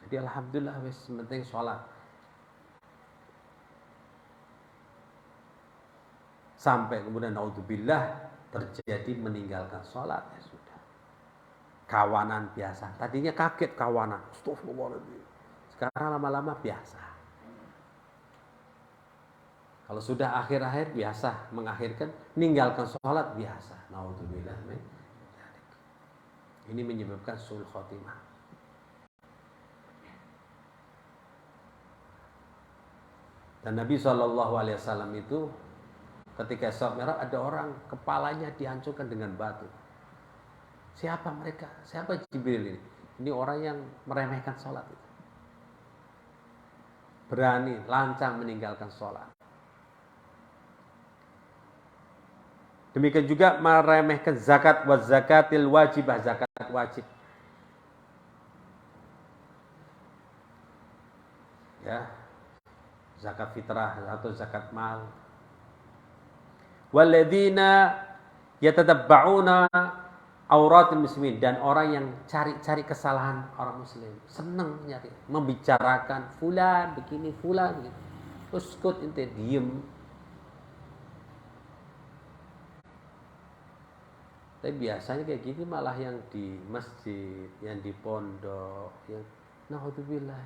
jadi alhamdulillah wis penting sholat. Sampai kemudian naudzubillah terjadi meninggalkan sholat, ya sudah. Kawanan biasa. Tadinya kaget kawanan. Astagfirullahaladzim. Sekarang lama-lama biasa. Kalau sudah akhir-akhir biasa mengakhirkan, meninggalkan sholat biasa. Naudzubillah. Ini menyebabkan su'ul khotimah. Dan Nabi SAW itu ketika Isra Mi'raj ada orang kepalanya dihancurkan dengan batu. Siapa mereka? Siapa Jibril ini? Ini orang yang meremehkan sholat itu. Berani, lancang meninggalkan sholat. Demikian juga meremehkan zakat wa zakatil wajibah, zakat wajib. Ya. Zakat fitrah atau zakat mal. Walladzina yatatabba'una auratul muslimin, dan orang yang cari-cari kesalahan orang muslim, senang nyari, membicarakan fulan begini, fulan begini. Uskut, ente diem. Tapi biasanya kayak gini malah yang di masjid, yang di pondok, yang naudzubillah.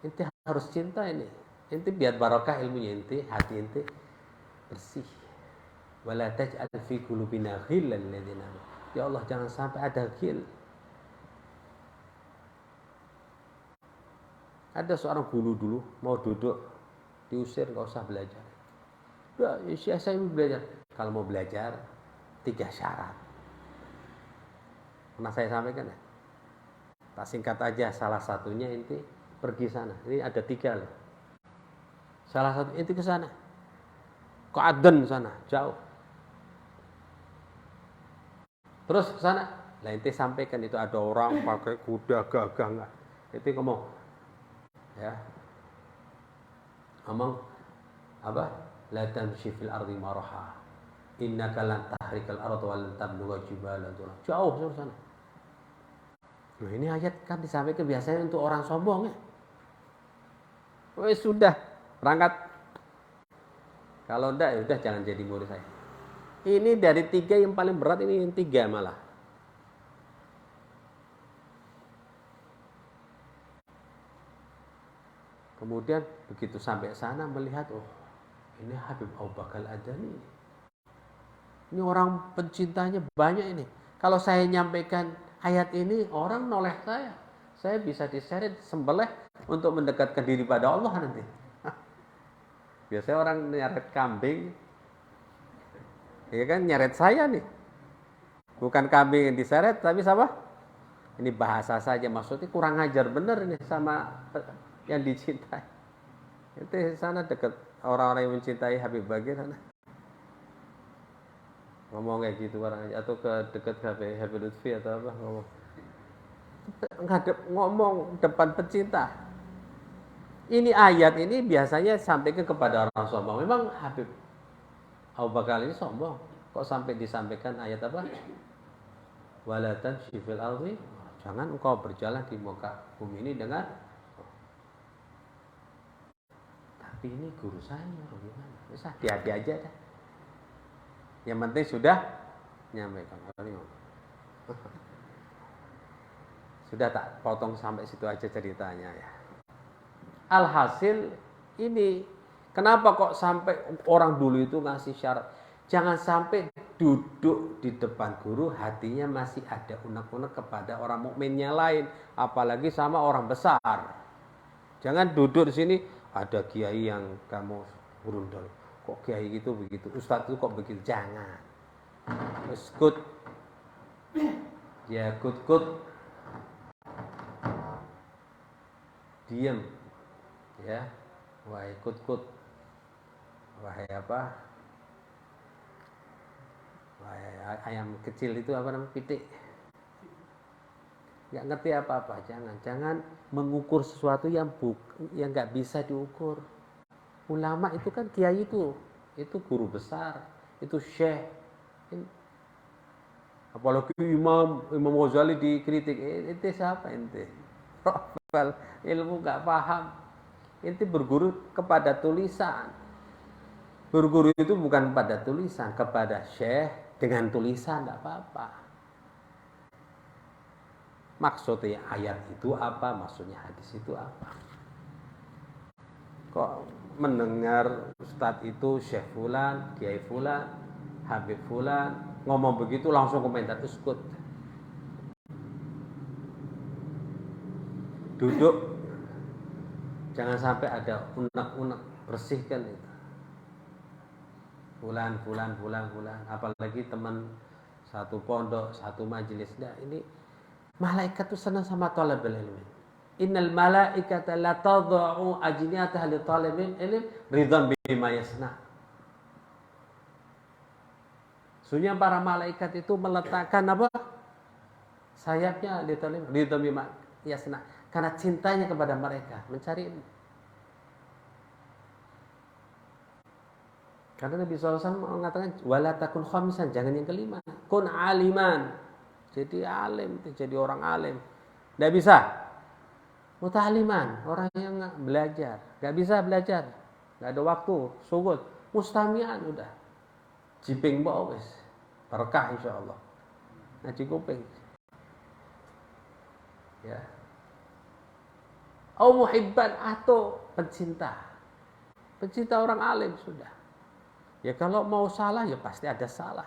Ente harus cinta ini. Ente biar barokah ilmunya ente, hati ente bersih. Wala taj'al fi qulubina ghillan lilladzina amanu. Ya Allah, jangan sampai ada ghil. Ada seorang guru dulu mau duduk, diusir, enggak usah belajar. Udah, ya saya mau belajar. Kalau mau belajar 3 syarat. Pernah saya sampaikan ya? Tak singkat aja, salah satunya inti pergi sana. Ini ada 3 loh. Salah satu inti ke sana. Ke Aden sana, jauh. Terus ke sana, lah inti sampaikan itu ada orang pakai kuda gagah enggak. Inti ngomong, ya, ngomong apa? La tamshi fil ardi maraha. Innaka lan tahrikal arda wa lan tablugha jibala tulah. Jauh ke sana. Loh, ini ayat kan disampaikan biasanya untuk orang sombong ya. Wes sudah berangkat. Kalau enggak ya udah jangan jadi murid saya. Ini dari 3 yang paling berat, ini yang 3 malah. Kemudian begitu sampai sana melihat, oh ini Habib Abu Bakar Al-Adani. Ini orang pencintanya banyak ini. Kalau saya nyampaikan ayat ini, orang noleh saya. Saya bisa diseret, sembelih untuk mendekatkan diri pada Allah nanti. Biasanya orang nyeret kambing, ya kan, nyeret saya nih. Bukan kambing yang diseret, tapi sama. Ini bahasa saja, maksudnya kurang ajar bener ini sama yang dicintai. Itu sana dekat orang-orang yang mencintai Habib Bagir sana. Ngomong kayak gitu orang aja, atau ke dekat Habib Lutfi atau apa, ngomong depan pecinta. Ini ayat ini biasanya sampaikan kepada orang sombong. Memang Habib Abu Bakar ini sombong. Kok sampai disampaikan ayat apa? Walatan syifil ardi. Jangan engkau berjalan di muka bumi ini dengan. Tapi ini guru saya, gimana? Bisa hati-hati aja dah. Yang penting sudah nyampaikan. Sudah tak potong sampai situ aja ceritanya ya. Alhasil ini kenapa kok sampai orang dulu itu ngasih syarat jangan sampai duduk di depan guru hatinya masih ada unek-unek kepada orang mukminnya lain, apalagi sama orang besar. Jangan duduk di sini ada kiai yang kamu berundal, kok kiai gitu begitu, ustadz itu kok begitu, jangan. Terus kut, ya kut, diam. Ya, wahai kut, wahai apa? Wahai ayam kecil itu apa namanya, pitik. Nggak ngerti apa-apa, jangan mengukur sesuatu yang nggak bisa diukur. Ulama itu kan kiai itu guru besar, itu syekh. Apalagi Imam Ghazali dikritik, ente siapa ente? Profil ilmu nggak paham. Inti berguru kepada tulisan. Berguru itu bukan pada tulisan, kepada syekh dengan tulisan tidak apa-apa. Maksudnya ayat itu apa? Maksudnya hadis itu apa? Kok mendengar ustadz itu syekh fulan, kiai fulan, habib fulan ngomong begitu langsung komentar uskut. Duduk. Jangan sampai ada unek-unek, bersihkan itu. Bulan. Apalagi teman satu pondok, satu majelis. Nah, ini malaikat itu senang sama talabul ilmi. Innal malaikata la tad'u ajniyataha li talibil ilm ridhan bima yasna. Sesungguhnya para malaikat itu meletakkan apa? Sayapnya li talib ridhan bima yasna. Karena cintanya kepada mereka, mencari ilmu. Karena Nabi SAW mengatakan, wala takun khamisan, jangan yang kelima. Kun aliman. Jadi alim, jadi orang alim. Tidak bisa. Muta'aliman, orang yang belajar. Tidak bisa belajar. Tidak ada waktu, sugut. Mustami'an udah. Jiping bawes. Berkah insya Allah. Ngaji kuping. Ya. Au muhibban atau pencinta orang alim sudah. Ya kalau mau salah ya pasti ada salah.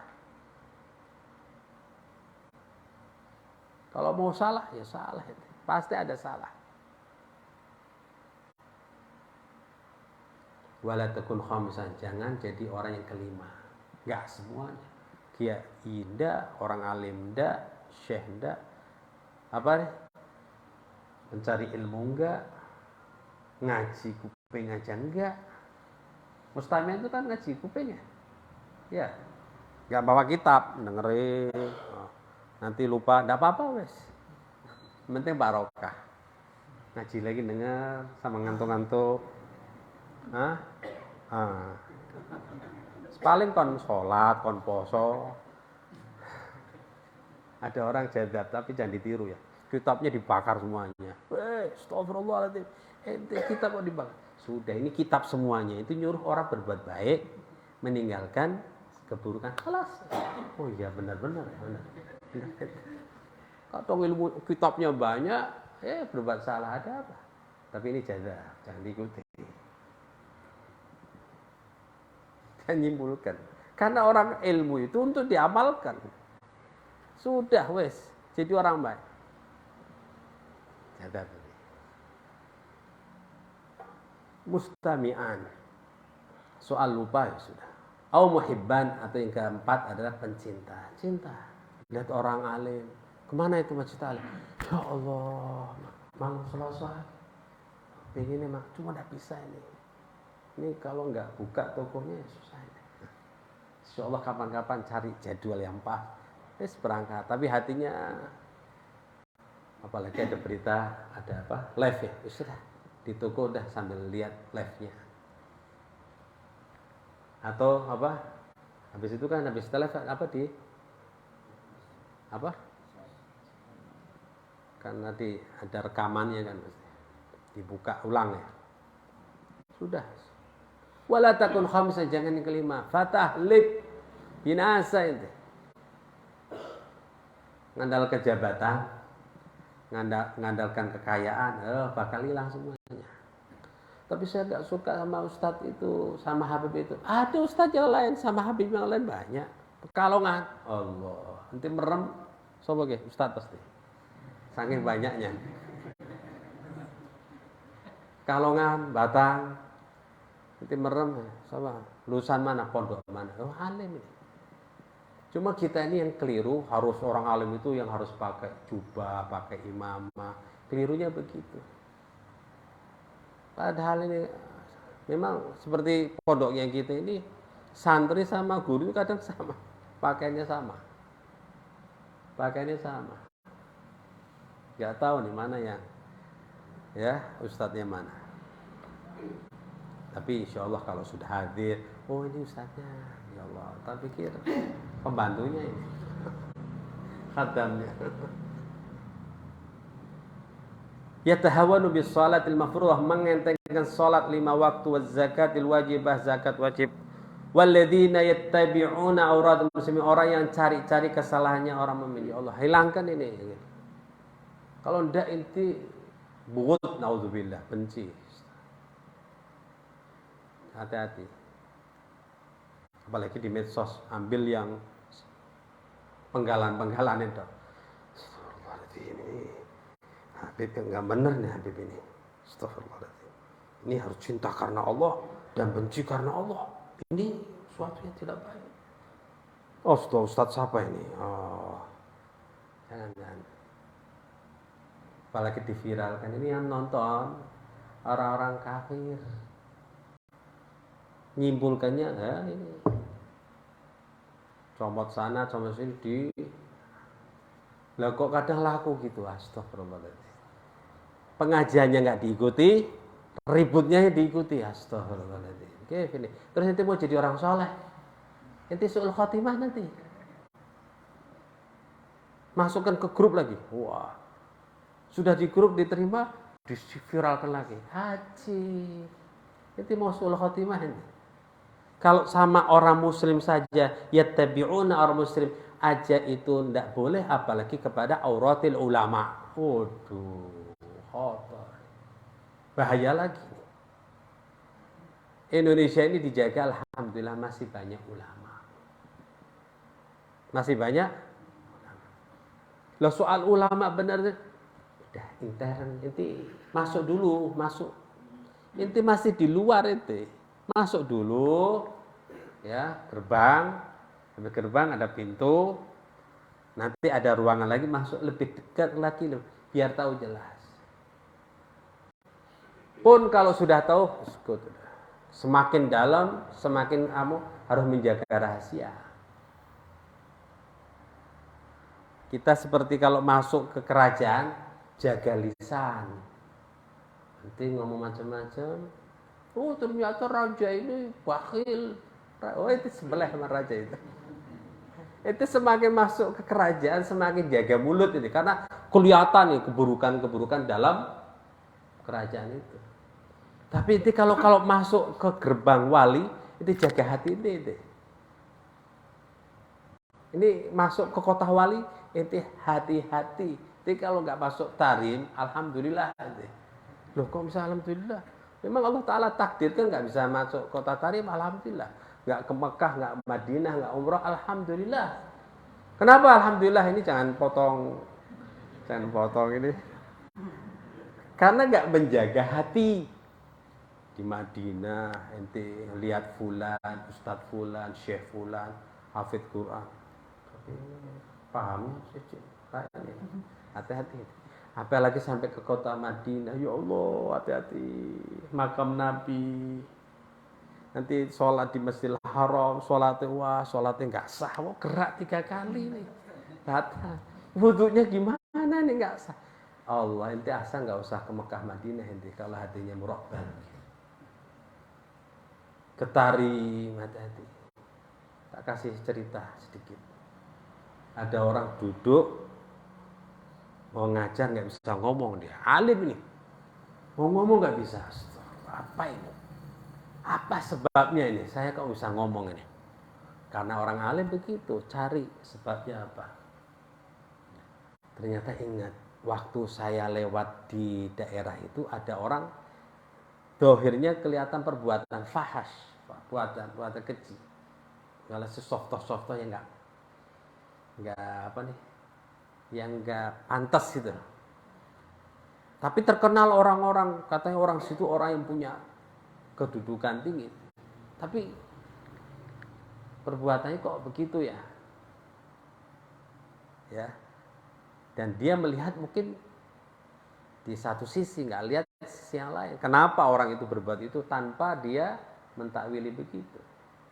Kalau mau salah ya salah, pasti ada salah. Wala takun khamisan, jangan jadi orang yang kelima. Enggak semuanya. Kiai indah, orang alim enggak, syekh enggak. Apa nih? Mencari ilmu enggak, ngaji kuping aja enggak. Mustami itu kan ngaji kupingnya, ya, enggak bawa kitab, dengerin, nanti lupa, enggak apa-apa wes. Penting barokah. Ngaji lagi dengar, sama ngantuk-ngantuk, paling kon sholat, kon poso. Ada orang jadat tapi jangan ditiru ya. Kitabnya dibakar semuanya. Astagfirullahaladzim. Ente kitab kok dibakar? Sudah, ini kitab semuanya. Itu nyuruh orang berbuat baik, meninggalkan keburukan. Kelas. Oh iya benar-benar. Kalau ilmu kitabnya banyak, berbuat salah ada apa? Tapi ini jadah, jangan diikuti. Dan nyimpulkan. Karena orang ilmu itu untuk diamalkan. Sudah wes, jadi orang baik. Jadah tadi. Mustami'an. Soal lupa ya sudah. Au muhibban, atau yang keempat adalah pencinta. Cinta. Lihat orang alim. Kemana itu masjid alim? Ya Allah, malam Selasa. Pengennya mah cuma tidak bisa ini. Ini kalau nggak buka tokonya ya susah ini. Insya Allah kapan-kapan cari jadwal yang pas. Berangkat. Tapi hatinya, apalagi ada berita, ada apa? Live ya. Sudah. di toko udah sambil lihat live-nya. Atau apa? Habis itu kan habis live apa di apa? Kan nanti ada rekamannya kan, dibuka ulang ya. Sudah. Wala takun khamsa, jangan yang kelima. Fatahlik, binasa itu. Ngandal kejabatan, ngandalkan kekayaan, bakal hilang semuanya. Tapi saya gak suka sama ustadz itu, sama Habib itu. Ada ustadz yang lain, sama Habib yang lain banyak. Pekalongan, Allah. Nanti merem, sobo ke ustadz pasti. Saking banyaknya. Kalongan, Batang, nanti merem, sama lulusan mana, pondok mana. Oh, alim ini. Cuma kita ini yang keliru, harus orang alim itu yang harus pakai jubah, pakai imamah. Kelirunya begitu. Padahal ini memang seperti pondok yang kita ini, santri sama guru kadang sama, pakaiannya sama. Pakaiannya sama. Gak tahu nih mana yang ya ustadznya mana. Tapi insya Allah kalau sudah hadir, oh ini ustadznya, ya Allah. Tak pikir pembantunya ini, khadamnya. Yatahawanu bis salatil mafruḍah, mengentengkan salat 5 waktu, wa zakatil wajibah, zakat wajib. Walladzina yattabi'una awradul muslimin, orang yang cari-cari kesalahannya orang mukmin. Ya Allah, hilangkan ini. Kalau ndak inti bughut, naudzubillah, benci. Hati-hati. Apalagi di medsos, ambil yang penggalan-penggalan itu. Astagfirullahaladzim, ini Habib yang gak benar nih Habib ini. Astagfirullahaladzim. Ini harus cinta karena Allah dan benci karena Allah. Ini suatu yang tidak baik. Oh, Ustaz siapa ini? Oh, jangan. Apalagi diviralkan, ini yang nonton orang-orang kafir. Nyimpulkannya ini comot sana, comot sini di. Lah kok kadang laku gitu, astagfirullahaladzim. Pengajiannya nggak diikuti, ributnya diikuti, astagfirullahaladzim. Oke, ini. Terus nanti mau jadi orang soleh, nanti su'ul khotimah nanti. Masukkan ke grup lagi, wah, sudah di grup diterima, diviralkan lagi, haji. Nanti mau su'ul khotimah ini. Kalau sama orang muslim saja, yattabi'una orang muslim aja itu tidak boleh, apalagi kepada auratil ulama. Waduh, kotor. Bahaya lagi. Indonesia ini dijaga, alhamdulillah masih banyak ulama. Masih banyak. Lah soal ulama benar, udah intern, inti masuk dulu, masuk. Inti masih di luar inti. Masuk dulu, ya, gerbang. Sampai gerbang ada pintu. Nanti ada ruangan lagi, masuk lebih dekat lagi, biar tahu jelas. Pun kalau sudah tahu, semakin dalam, semakin kamu harus menjaga rahasia. Kita seperti kalau masuk ke kerajaan, jaga lisan. Nanti ngomong macam-macam. Oh, ternyata raja ini bakhil. Oh, itu sebelah sama raja itu. Itu semakin masuk ke kerajaan, semakin jaga mulut ini. Karena kelihatan nih keburukan-keburukan dalam kerajaan itu. Tapi itu kalau masuk ke gerbang wali, itu jaga hati itu. Ini masuk ke kota wali, itu hati-hati. Jadi kalau nggak masuk tarim, alhamdulillah. Loh, kok bisa alhamdulillah? Memang Allah Ta'ala takdirkan nggak bisa masuk kota tarim, alhamdulillah. Nggak ke Mekah, nggak Madinah, nggak umrah, alhamdulillah. Kenapa alhamdulillah? Ini jangan potong ini. Karena nggak menjaga hati. Di Madinah, ente lihat fulan, Ustadz fulan, Syekh fulan, hafidz Quran. Paham? Hati-hati. Apalagi sampai ke kota Madinah, ya Allah, hati-hati. Makam Nabi. Nanti sholat di Masjidil Haram, sholatnya nggak sah. Wah, gerak 3 kali nih. Batal. Wudunya gimana nih nggak sah? Allah, ente asa nggak usah ke Mekah Madinah ente kalau hatinya murabban. Ketari mata hati. Tak kasih cerita sedikit. Ada orang duduk mau ngajar nggak bisa ngomong dia. Alim ini. Mau ngomong nggak bisa. Apa ini? Apa sebabnya ini? Saya kok bisa ngomong ini? Karena orang alim begitu, cari sebabnya apa. Ternyata ingat, waktu saya lewat di daerah itu ada orang dohirnya kelihatan perbuatan fahash, perbuatan keji. Kalau softo yang nggak apa nih, yang nggak pantas gitu. Tapi terkenal orang-orang, katanya orang situ orang yang punya kedudukan tinggi. Tapi perbuatannya kok begitu ya. Ya. Dan dia melihat mungkin di satu sisi, nggak lihat sisi yang lain. Kenapa orang itu berbuat itu tanpa dia mentakwili begitu?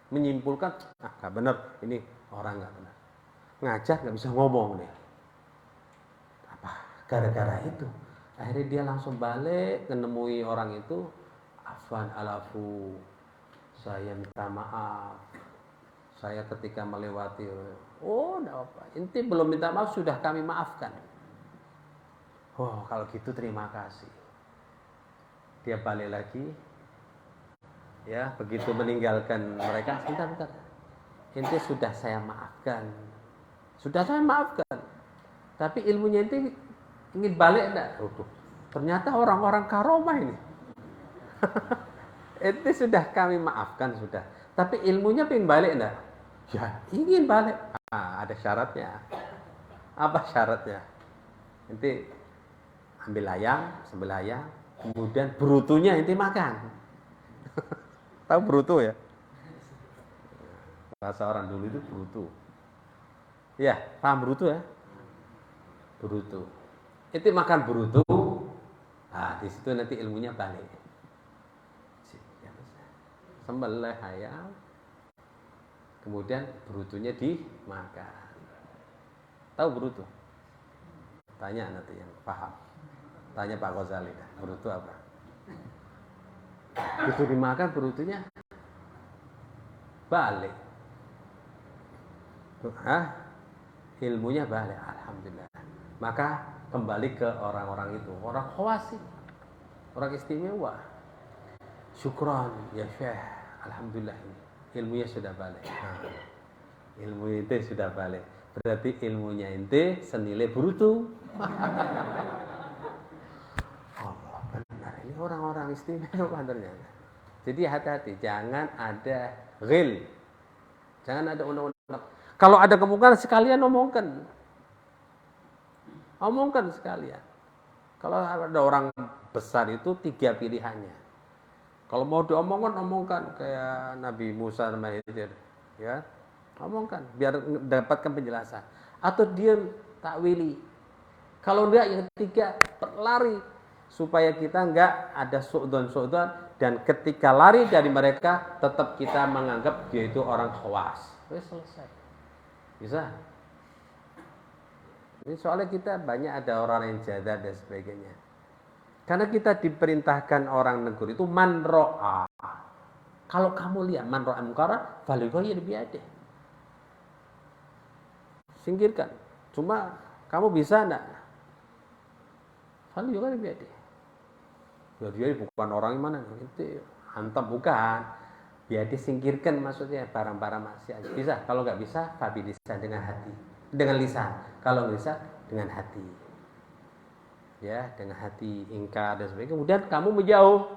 Menyimpulkan, nggak benar, ini orang nggak benar. Ngajar nggak bisa ngomong nih. Apa? Gara-gara itu. Akhirnya dia langsung balik menemui orang itu. Afwan alafu, saya minta maaf. Saya ketika melewati, oh enggak apa, inti belum minta maaf sudah kami maafkan. Oh kalau gitu terima kasih. Dia balik lagi, ya begitu meninggalkan mereka, bentar. Inti sudah saya maafkan, tapi ilmunya inti ingin balik enggak? Ternyata orang-orang karomah ini. Inti sudah kami maafkan sudah, tapi ilmunya pengen balik enggak? Ya, ingin balik. Ada syaratnya. Apa syaratnya? Nanti ambil ayam, sembelih ayam, kemudian brutunya nanti makan. Tahu brutu ya? Bahasa orang dulu itu brutu. Ya, paham brutu ya? Brutu. Itu makan brutu. Di situ nanti ilmunya balik. Sembelih ayam, kemudian brutunya dimakan. Tahu brutu? Tanya nanti yang paham. Tanya Pak Ghazali, brutu apa? Itu dimakan, brutunya balik. Ilmunya balik, alhamdulillah. Maka kembali ke orang-orang itu, orang khawasi, orang istimewa. Syukran ya Syekh, alhamdulillah ilmunya sudah balik. Ilmu ente sudah balik. Berarti ilmunya ente senilai brutu. Allah benar, ini orang-orang istimewa ternyata. Jadi hati-hati, jangan ada ghil. Jangan ada undang-undang. Kalau ada kemungkinan sekalian omongkan. Omongkan sekalian. Kalau ada orang besar itu 3 pilihannya. Kalau mau diomongkan kayak Nabi Musa sama Khidir, ya, omongkan biar dapatkan penjelasan. Atau diam takwili. Kalau enggak yang ketiga lari supaya kita enggak ada su'don dan ketika lari dari mereka tetap kita menganggap dia itu orang khawas. Selesai. Bisa? Ini soalnya kita banyak ada orang yang jahat dan sebagainya. Karena kita diperintahkan orang negur itu man ro'a. Kalau kamu lihat man ro'a munkara, falyughayyir biyadihi. Singkirkan. Cuma kamu bisa enggak? Falyughayyir biyadihi. Dia bukan orang yang mana? Itu hantam bukan. Biyadihi singkirkan maksudnya barang-barang maksiat. Bisa. Kalau enggak bisa, fabilisan dengan hati. Dengan lisan. Kalau bisa dengan hati. Ya, dengan hati ingkar dan sebagainya. Kemudian kamu menjauh.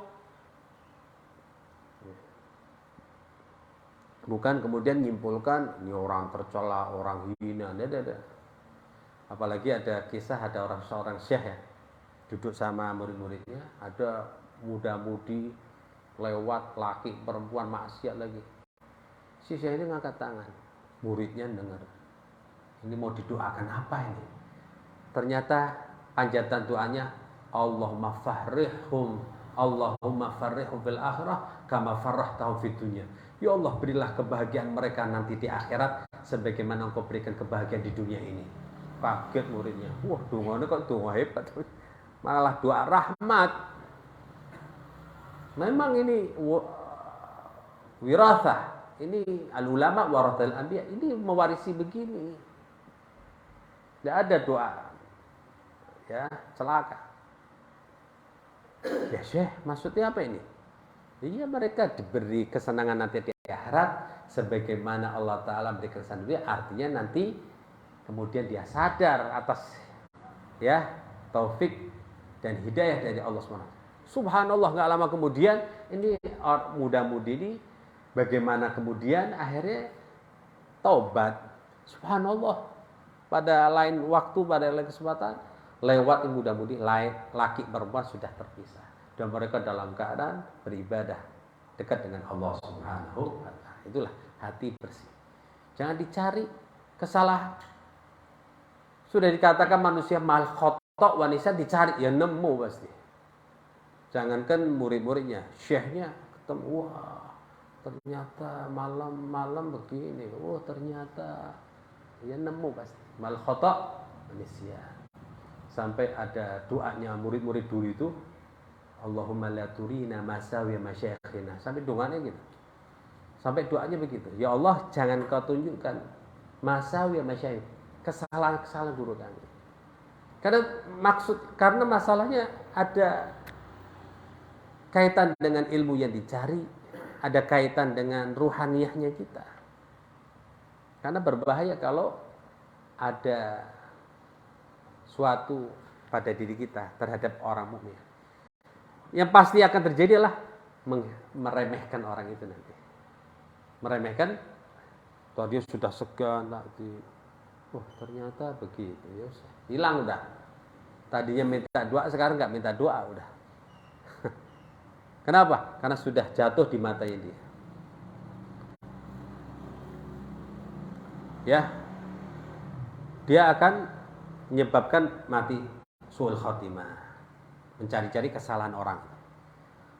Bukan kemudian menyimpulkan ini orang tercela, orang hina. Ada. Apalagi ada kisah ada seorang syekh ya, duduk sama murid-muridnya, ada muda-mudi lewat laki perempuan maksiat lagi. Si syekh ini ngangkat tangan, muridnya dengar. Ini mau didoakan apa ini? Ternyata panjatan doanya Allahumma farrihhum fil akhirah kama farrahtahum fid dunya. Ya Allah, berilah kebahagiaan mereka nanti di akhirat sebagaimana Engkau berikan kebahagiaan di dunia ini. Kaget muridnya. Wah, dongane kok donga hebat. malah doa rahmat. Memang ini wirasah, ini al-ulama warathal anbiya, ini mewarisi begini. Tidak ada doa, ya celaka. Ya Syekh, maksudnya apa ini? Iya, mereka diberi kesenangan nanti di akhirat, sebagaimana Allah Ta'ala beri kesenangan dunia, artinya nanti kemudian dia sadar atas ya taufik dan hidayah dari Allah SWT. Subhanallah, nggak lama kemudian ini muda-mudi ini bagaimana kemudian akhirnya taubat. Subhanallah, pada lain waktu, pada lain kesempatan lewat ini muda-mudi, laki perempuan sudah terpisah dan mereka dalam keadaan beribadah dekat dengan Allah Subhanahu wa Ta'ala. Itulah hati bersih. Jangan dicari kesalahan. Sudah dikatakan manusia mal khotok wanita dicari ya nemu pasti. Jangankan murid-muridnya, syekhnya ketemu, wah ternyata malam-malam begini, oh ternyata ya nemu pasti. Mal khotok manusia. Sampai ada doanya murid-murid dulu itu, Allahumma la turina masawi masyayikhina. Sampai doanya gitu. Sampai doanya begitu. Ya Allah, jangan kau tunjukkan masawi masyayikh, kesalahan-kesalahan guru kami. Karena masalahnya ada kaitan dengan ilmu yang dicari, ada kaitan dengan ruhaniyahnya kita. Karena berbahaya kalau ada suatu pada diri kita terhadap orang mukmin. Yang pasti akan terjadi adalah meremehkan orang itu nanti. Meremehkan, toh dia sudah segan tadi. Oh ternyata begitu, ya hilang udah. Tadinya minta doa, sekarang nggak minta doa udah. Kenapa? Karena sudah jatuh di matanya dia. Ya, dia akan menyebabkan mati su'ul khatimah, mencari-cari kesalahan orang.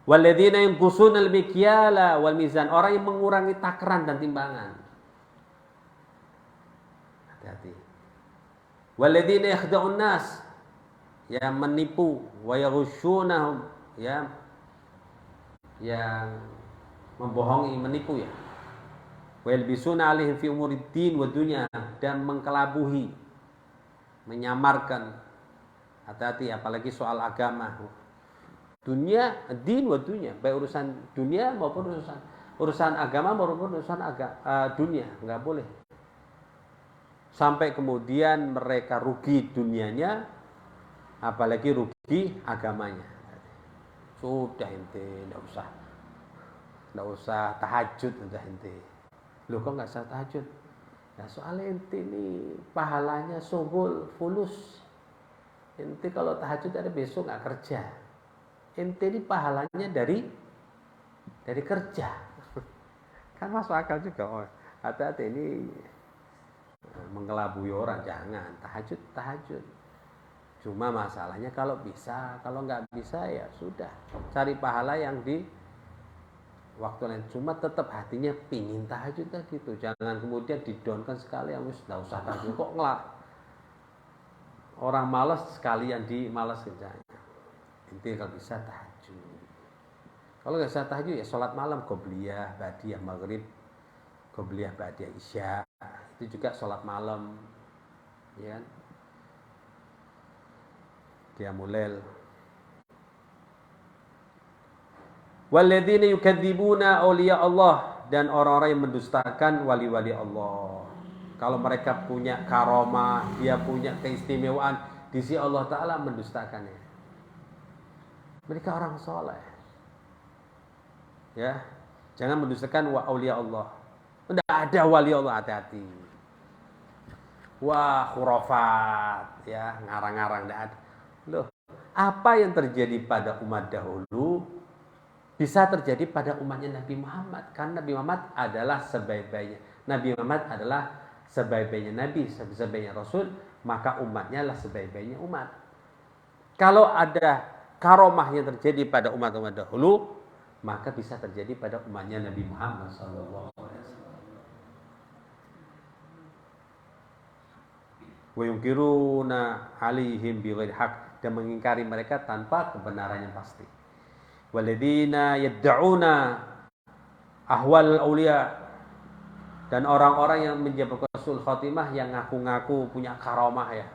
Walladzina yanqusuna al-mikyala wal mizan, orang yang mengurangi takaran dan timbangan. Hati-hati. Walladzina yakhda'un nas, yang menipu, wa yaghushunahum, yang membohongi, menipu ya. Wa yalbisuna 'alaihim fi umuriddin wa dunya, dan mengkelabuhi, menyamarkan. Hati-hati apalagi soal agama. Dunia, din wa dunya, baik urusan dunia maupun urusan agama maupun urusan dunia, enggak boleh. Sampai kemudian mereka rugi dunianya, apalagi rugi agamanya. Sudah ente, enggak usah tahajud udah ente. Loh kok enggak usah tahajud? Nah soalnya ente ini pahalanya subul fulus. Ente kalau tahajud ada besok enggak kerja. Ente ini pahalanya dari kerja. Kan masuk akal juga. Oh, hati-hati ini mengelabui orang, jangan tahajud. Cuma masalahnya kalau bisa, kalau nggak bisa ya sudah cari pahala yang di waktu lain. Cuma tetap hatinya pingin tahajud gitu. Jangan kemudian didownkan sekali yang wis nggak usah tahajud kok ngelak. Orang malas sekalian malas kerjanya. Intinya kalau bisa tahajud. Kalau nggak bisa tahajud ya sholat malam, qobliyah, ba'diyah maghrib, qobliyah, ba'diyah isya. Itu juga sholat malam, ya kan? Qiyamul. Walladzina yukadzibuna auliya Allah, dan orang-orang yang mendustakan wali-wali Allah. Kalau mereka punya karomah, dia punya keistimewaan di sisi Allah Ta'ala, mendustakannya. Mereka orang soleh. Ya, jangan mendustakan auliya Allah. Tidak ada wali Allah, hati-hati. Wah, khurafat, ya, ngarang-ngarang, tidak ada. Loh, apa yang terjadi pada umat dahulu bisa terjadi pada umatnya Nabi Muhammad. Karena Nabi Muhammad adalah sebaik-baiknya. Nabi Muhammad adalah sebaik-baiknya Nabi, sebaik-baiknya Rasul, maka umatnya adalah sebaik-baiknya umat. Kalau ada karomah yang terjadi pada umat-umat dahulu, maka bisa terjadi pada umatnya Nabi Muhammad SAW. Wa yunkiruna alaihim bighairi haq, dan mengingkari mereka tanpa kebenaran yang pasti. Waladina yad'una ahwal auliya, dan orang-orang yang menjadikan husnul khatimah yang ngaku-ngaku punya karamah ya.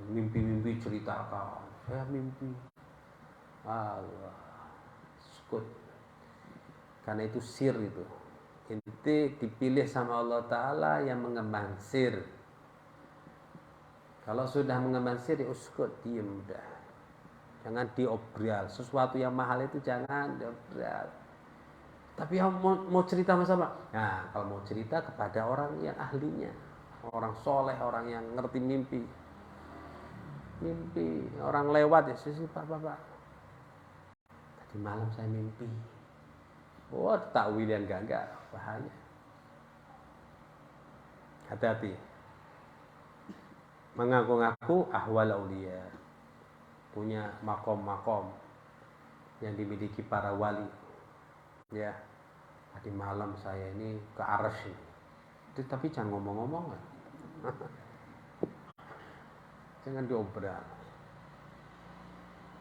Mimpi-mimpi ceritakan, saya mimpi. Allah, skut. Karena itu sir itu. Inti dipilih sama Allah Ta'ala yang mengembang sir. Kalau sudah mengembang sir, ya uskut, diem udah. Jangan diobral. Sesuatu yang mahal itu jangan diobral. Tapi yang mau cerita sama-sama. Nah, kalau mau cerita kepada orang yang ahlinya, orang soleh, orang yang ngerti mimpi. Mimpi, orang lewat ya, sisi Pak. Tadi malam saya mimpi. Oh, takwil yang enggak, bahaya. Hati-hati. Mengaku-ngaku ahwal auliya, punya makom-makom yang dimiliki para wali. Ya, tadi malam saya ini ke arsy. Itu tapi jangan ngomong-ngomong kan. Jangan diobral.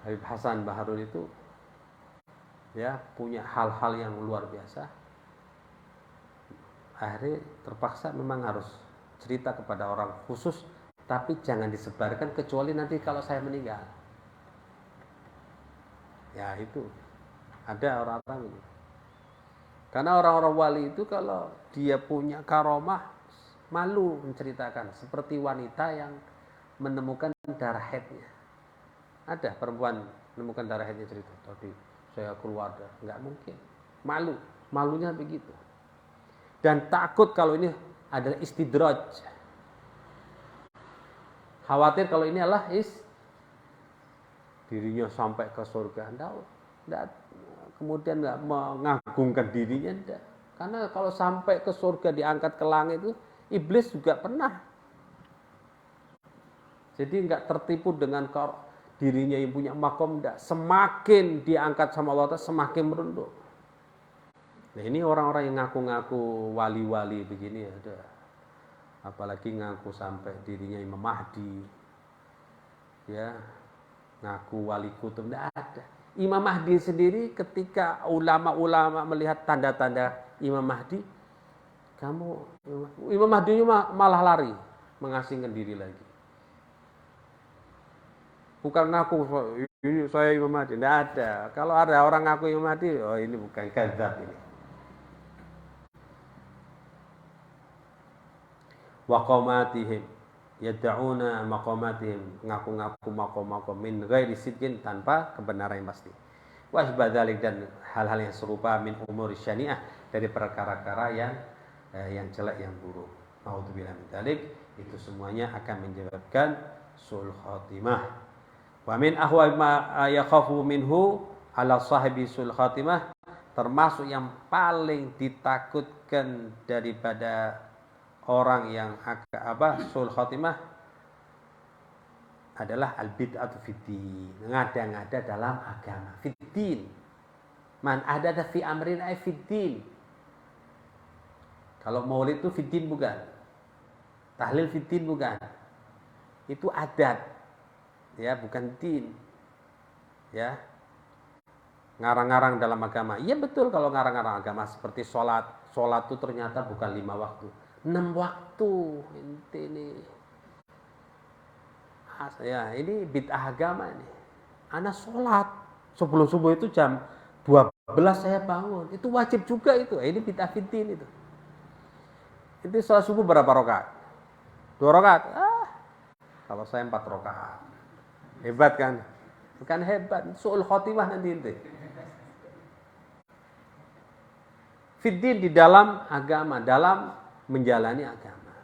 Habib Hasan Baharun itu ya punya hal-hal yang luar biasa. Akhirnya terpaksa memang harus cerita kepada orang khusus, tapi jangan disebarkan kecuali nanti kalau saya meninggal. Ya itu ada orang-orang ini. Karena orang-orang wali itu kalau dia punya karomah malu menceritakan, seperti wanita yang menemukan darah haidnya. Ada perempuan menemukan darah haidnya cerita, tadi saya keluar, nggak mungkin. Malunya begitu. Dan takut kalau ini adalah istidraj. Khawatir kalau ini adalah dirinya sampai ke surga. Enggak, kemudian enggak mengagungkan dirinya, enggak. Karena kalau sampai ke surga diangkat ke langit itu iblis juga pernah. Jadi enggak tertipu dengan dirinya yang punya makom, enggak. Semakin diangkat sama Allah semakin merunduk. Nah, ini orang-orang yang ngaku-ngaku wali-wali begini ada. Apalagi ngaku sampai dirinya Imam Mahdi. Ya. Ngaku wali kutub, enggak ada. Imam Mahdi sendiri ketika ulama-ulama melihat tanda-tanda Imam Mahdi, Imam Mahdi malah lari, mengasingkan diri lagi. Bukan ngaku ini saya Imam Mahdi, enggak ada. Kalau ada orang ngaku Imam Mahdi, oh ini bukan kadzab ini. Waqamatihim yad'una maqamatihim, ngaku-ngaku makom-makom min ghairi sidqin, tanpa kebenaran yang pasti. Wa ibadzalik, dan hal-hal yang serupa min umuri syani'ah, dari perkara-perkara yang jelek, yang buruk. Naudzubillah min dzalik, itu semuanya akan menyebabkan su'ul khatimah. Wa min ahwa ma yakhafu minhu ala sahibi su'ul khatimah, termasuk yang paling ditakutkan daripada orang yang sul khatimah adalah al-bid'atu fiddin, ngada-ngada dalam agama. Fiddin, man ada fi amrin ay fiddin. Kalau maulid itu fiddin bukan, tahlil fiddin bukan, itu adat, ya bukan din, ya. Ngarang-ngarang dalam agama. Iya betul, kalau ngarang-ngarang agama seperti sholat itu ternyata bukan 5 waktu, 6 waktu. Ini ya, ini bid'ah agama ini. Anak sholat sebelum subuh itu jam 12 saya bangun, itu wajib juga itu. Ini bid'ah fiddin itu. Itu sholat subuh berapa rakaat? 2 rakaat. Kalau saya 4 rakaat. Hebat kan? Bukan hebat, su'ul khotimah nanti itu. Fiddin di dalam agama, dalam menjalani agama.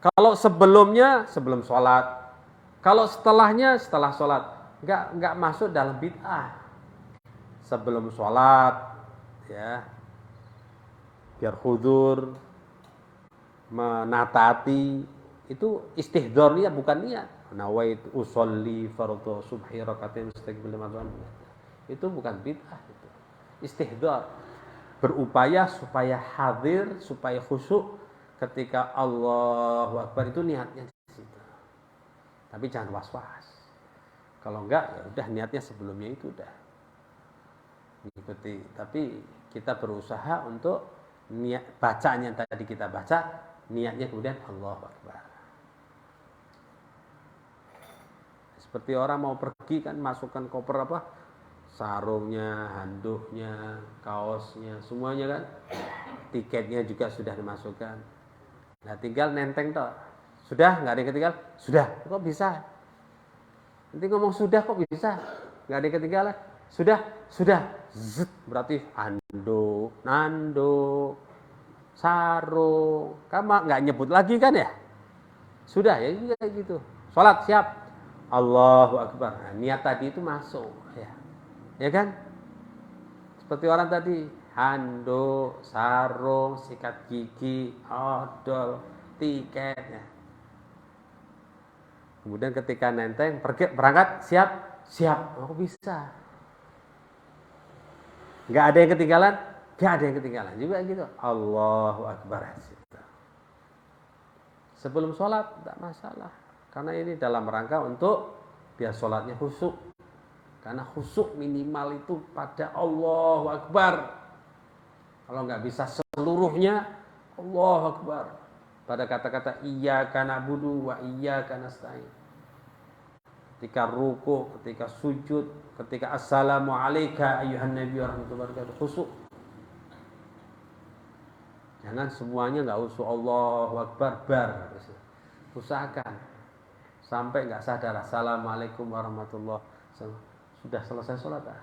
Kalau sebelumnya, sebelum sholat. Kalau setelahnya, setelah sholat. Enggak masuk dalam bid'ah. Sebelum sholat, ya, biar khudur, menata hati, itu istihdor niat, bukan niat. Nawait usolli fardhu subhi rakaatain mustaqbil Ramadan. Itu bukan bid'ah itu. Istihdor. Berupaya supaya hadir, supaya khusyuk ketika Allahu Akbar, itu niatnya di situ. Tapi jangan was-was. Kalau enggak, ya udah niatnya sebelumnya itu udah mengikuti. Tapi kita berusaha untuk niat bacaan yang tadi kita baca, niatnya kemudian Allahu Akbar. Seperti orang mau pergi kan, masukkan koper apa? Sarungnya, handuknya, kaosnya, semuanya kan. Tiketnya juga sudah dimasukkan. Nah, tinggal nenteng toh. Sudah, nggak ada yang ketinggalan? Sudah. Kok bisa? Nanti ngomong sudah kok bisa? Nggak ada yang ketinggalan? Sudah. Zut, berarti anduk, nanduk, sarung. Kamu nggak nyebut lagi kan ya? Sudah ya juga gitu. Sholat siap. Allahu Akbar. Nah, niat tadi itu masuk ya. Ya kan? Seperti orang tadi, handuk, sarung, sikat gigi, odol, tiket ya. Kemudian ketika nenteng, berangkat, siap. Aku bisa. Nggak ada yang ketinggalan? Nggak ada yang ketinggalan. Juga gitu. Allahu Akbar. Sebelum sholat, tidak masalah. Karena ini dalam rangka untuk biar sholatnya khusyuk. Karena khusyuk minimal itu pada Allahu Akbar. Kalau nggak bisa seluruhnya, Allahu Akbar. Pada kata-kata iyyaka na'budu wa iyyaka nasta'in. Ketika ruku, ketika sujud, ketika assalamu alayka ayyuhan nabi warahmatullahi wabarakatuh, khusyuk. Jangan semuanya nggak khusyuk Allahu Akbar bar. Usahakan sampai nggak sadar assalamualaikum warahmatullahi wabarakatuh. Sudah selesai sholat ah.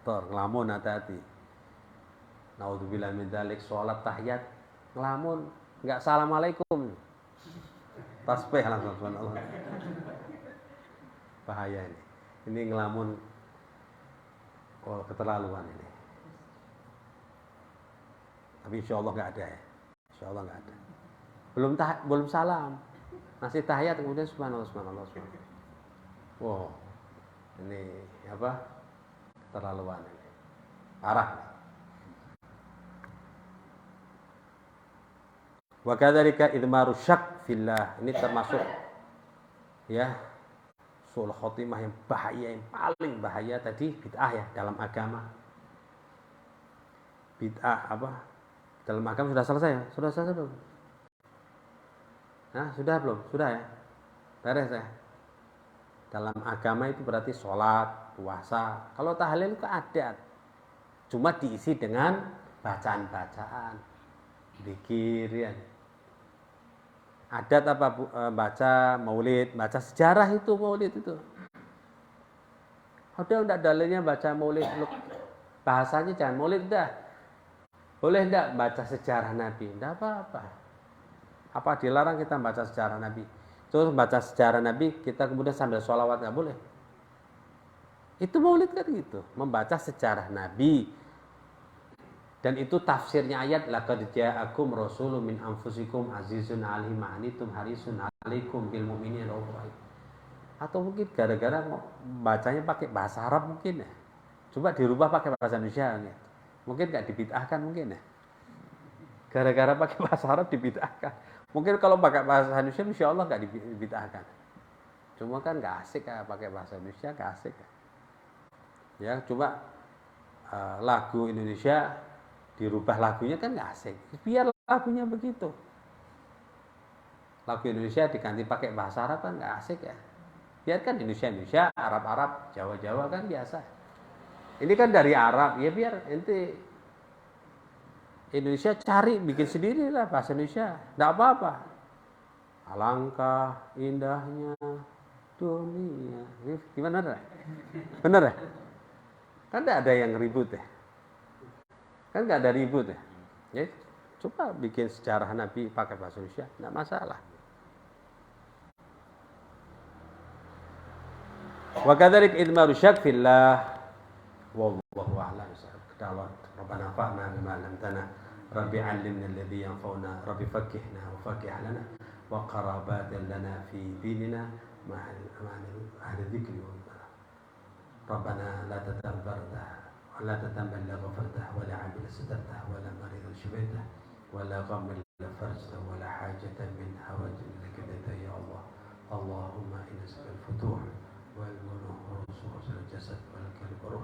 Tor ngelamun hati-hati. Naudzubillah min dzalik, sholat tahiyat ngelamun nggak assalamualaikum. Tasbih langsung subhanallah. Bahaya ini. Ini ngelamun keterlaluan ini. Tapi insya Allah nggak ada ya. Insya Allah nggak ada. Belum salam. Masih tahiyat kemudian subhanallah. Wow. Ini apa? Keterlaluan ini. Parah. Wa kadzalika idmaru syak fillah. Ini termasuk ya suul khotimah yang bahaya, yang paling bahaya tadi bid'ah ya dalam agama. Bid'ah apa? Dalam agama sudah selesai ya? Sudah selesai belum? Nah, sudah belum? Sudah ya? Beres ya? Dalam agama itu berarti sholat, puasa. Kalau tahlil itu adat. Cuma diisi dengan bacaan-bacaan. Zikir ya. Adat apa? Baca maulid, baca sejarah itu maulid itu. Udah enggak dalilnya baca maulid. Bahasanya jangan maulid dah. Boleh enggak baca sejarah Nabi? Enggak apa-apa. Apa dilarang kita baca sejarah Nabi? Terus baca sejarah Nabi, kita kemudian sambil sholawat nggak boleh. Itu maulid kan gitu, membaca sejarah Nabi. Dan itu tafsirnya ayat laqad ja'akum rasulun min anfusikum azizun 'alaihi ma anittum harisun 'alaikum bil mu'minina raufur rahim. Atau mungkin gara-gara bacanya pakai bahasa Arab mungkin ya. Coba dirubah pakai bahasa Indonesia ya. Mungkin nggak dibid'ahkan mungkin ya. Gara-gara pakai bahasa Arab dibid'ahkan. Mungkin kalau pakai bahasa Indonesia insya Allah nggak dibid'ahkan. Cuma kan nggak asik ya pakai bahasa Indonesia, nggak asik ya. Ya coba lagu Indonesia dirubah lagunya kan nggak asik. Biar lagunya begitu. Lagu Indonesia diganti pakai bahasa Arab kan nggak asik ya. Biarkan Indonesia, Arab, Jawa kan biasa. Ini kan dari Arab, ya biar ente Indonesia cari bikin sendiri lah bahasa Indonesia, nggak apa-apa. Alangkah indahnya dunia. Gimana dah? Bener ya? Kan nggak ada yang ribut ya. Kan nggak ada ribut ya. Ya, coba bikin sejarah Nabi pakai bahasa Indonesia, nggak masalah. Wa kadzalik idmaru syak fillah. Wallahu a'lam. Kedalot Rabbana fa'na bima 'allamtana. Rabbi 'allimna alladhi yanfa'una. Rabbi faqqihna wa faqih lana wa qarabatan lana fi dinina ma'al ahli dzikri wa Rabbana la tatabbarda wa la tatamalla ghafarta wa la 'amila satarta wa la maridan shifaita wa la ghamma la farjta wa la hajatan min hawajin laka ya Allah. Allahumma inna nas'aluka al-futuh wal munuh wa rusul jasad wal kalburuh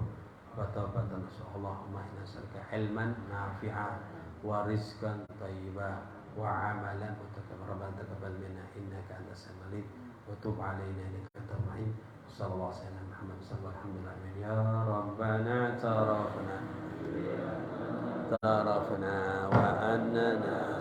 wa taubatan nasuh. Allahumma inna nas'aluka ilman nafi'a wa rizqan thayyiba wa amalan mutaqabbala. Taqabbal minna innaka antas samiul alim wa tub alaina innaka antal rahim. Sallallahu alaihi wasallam Muhammad sallallahu alaihi wasallam. Ya Rabbana tarafna wa annana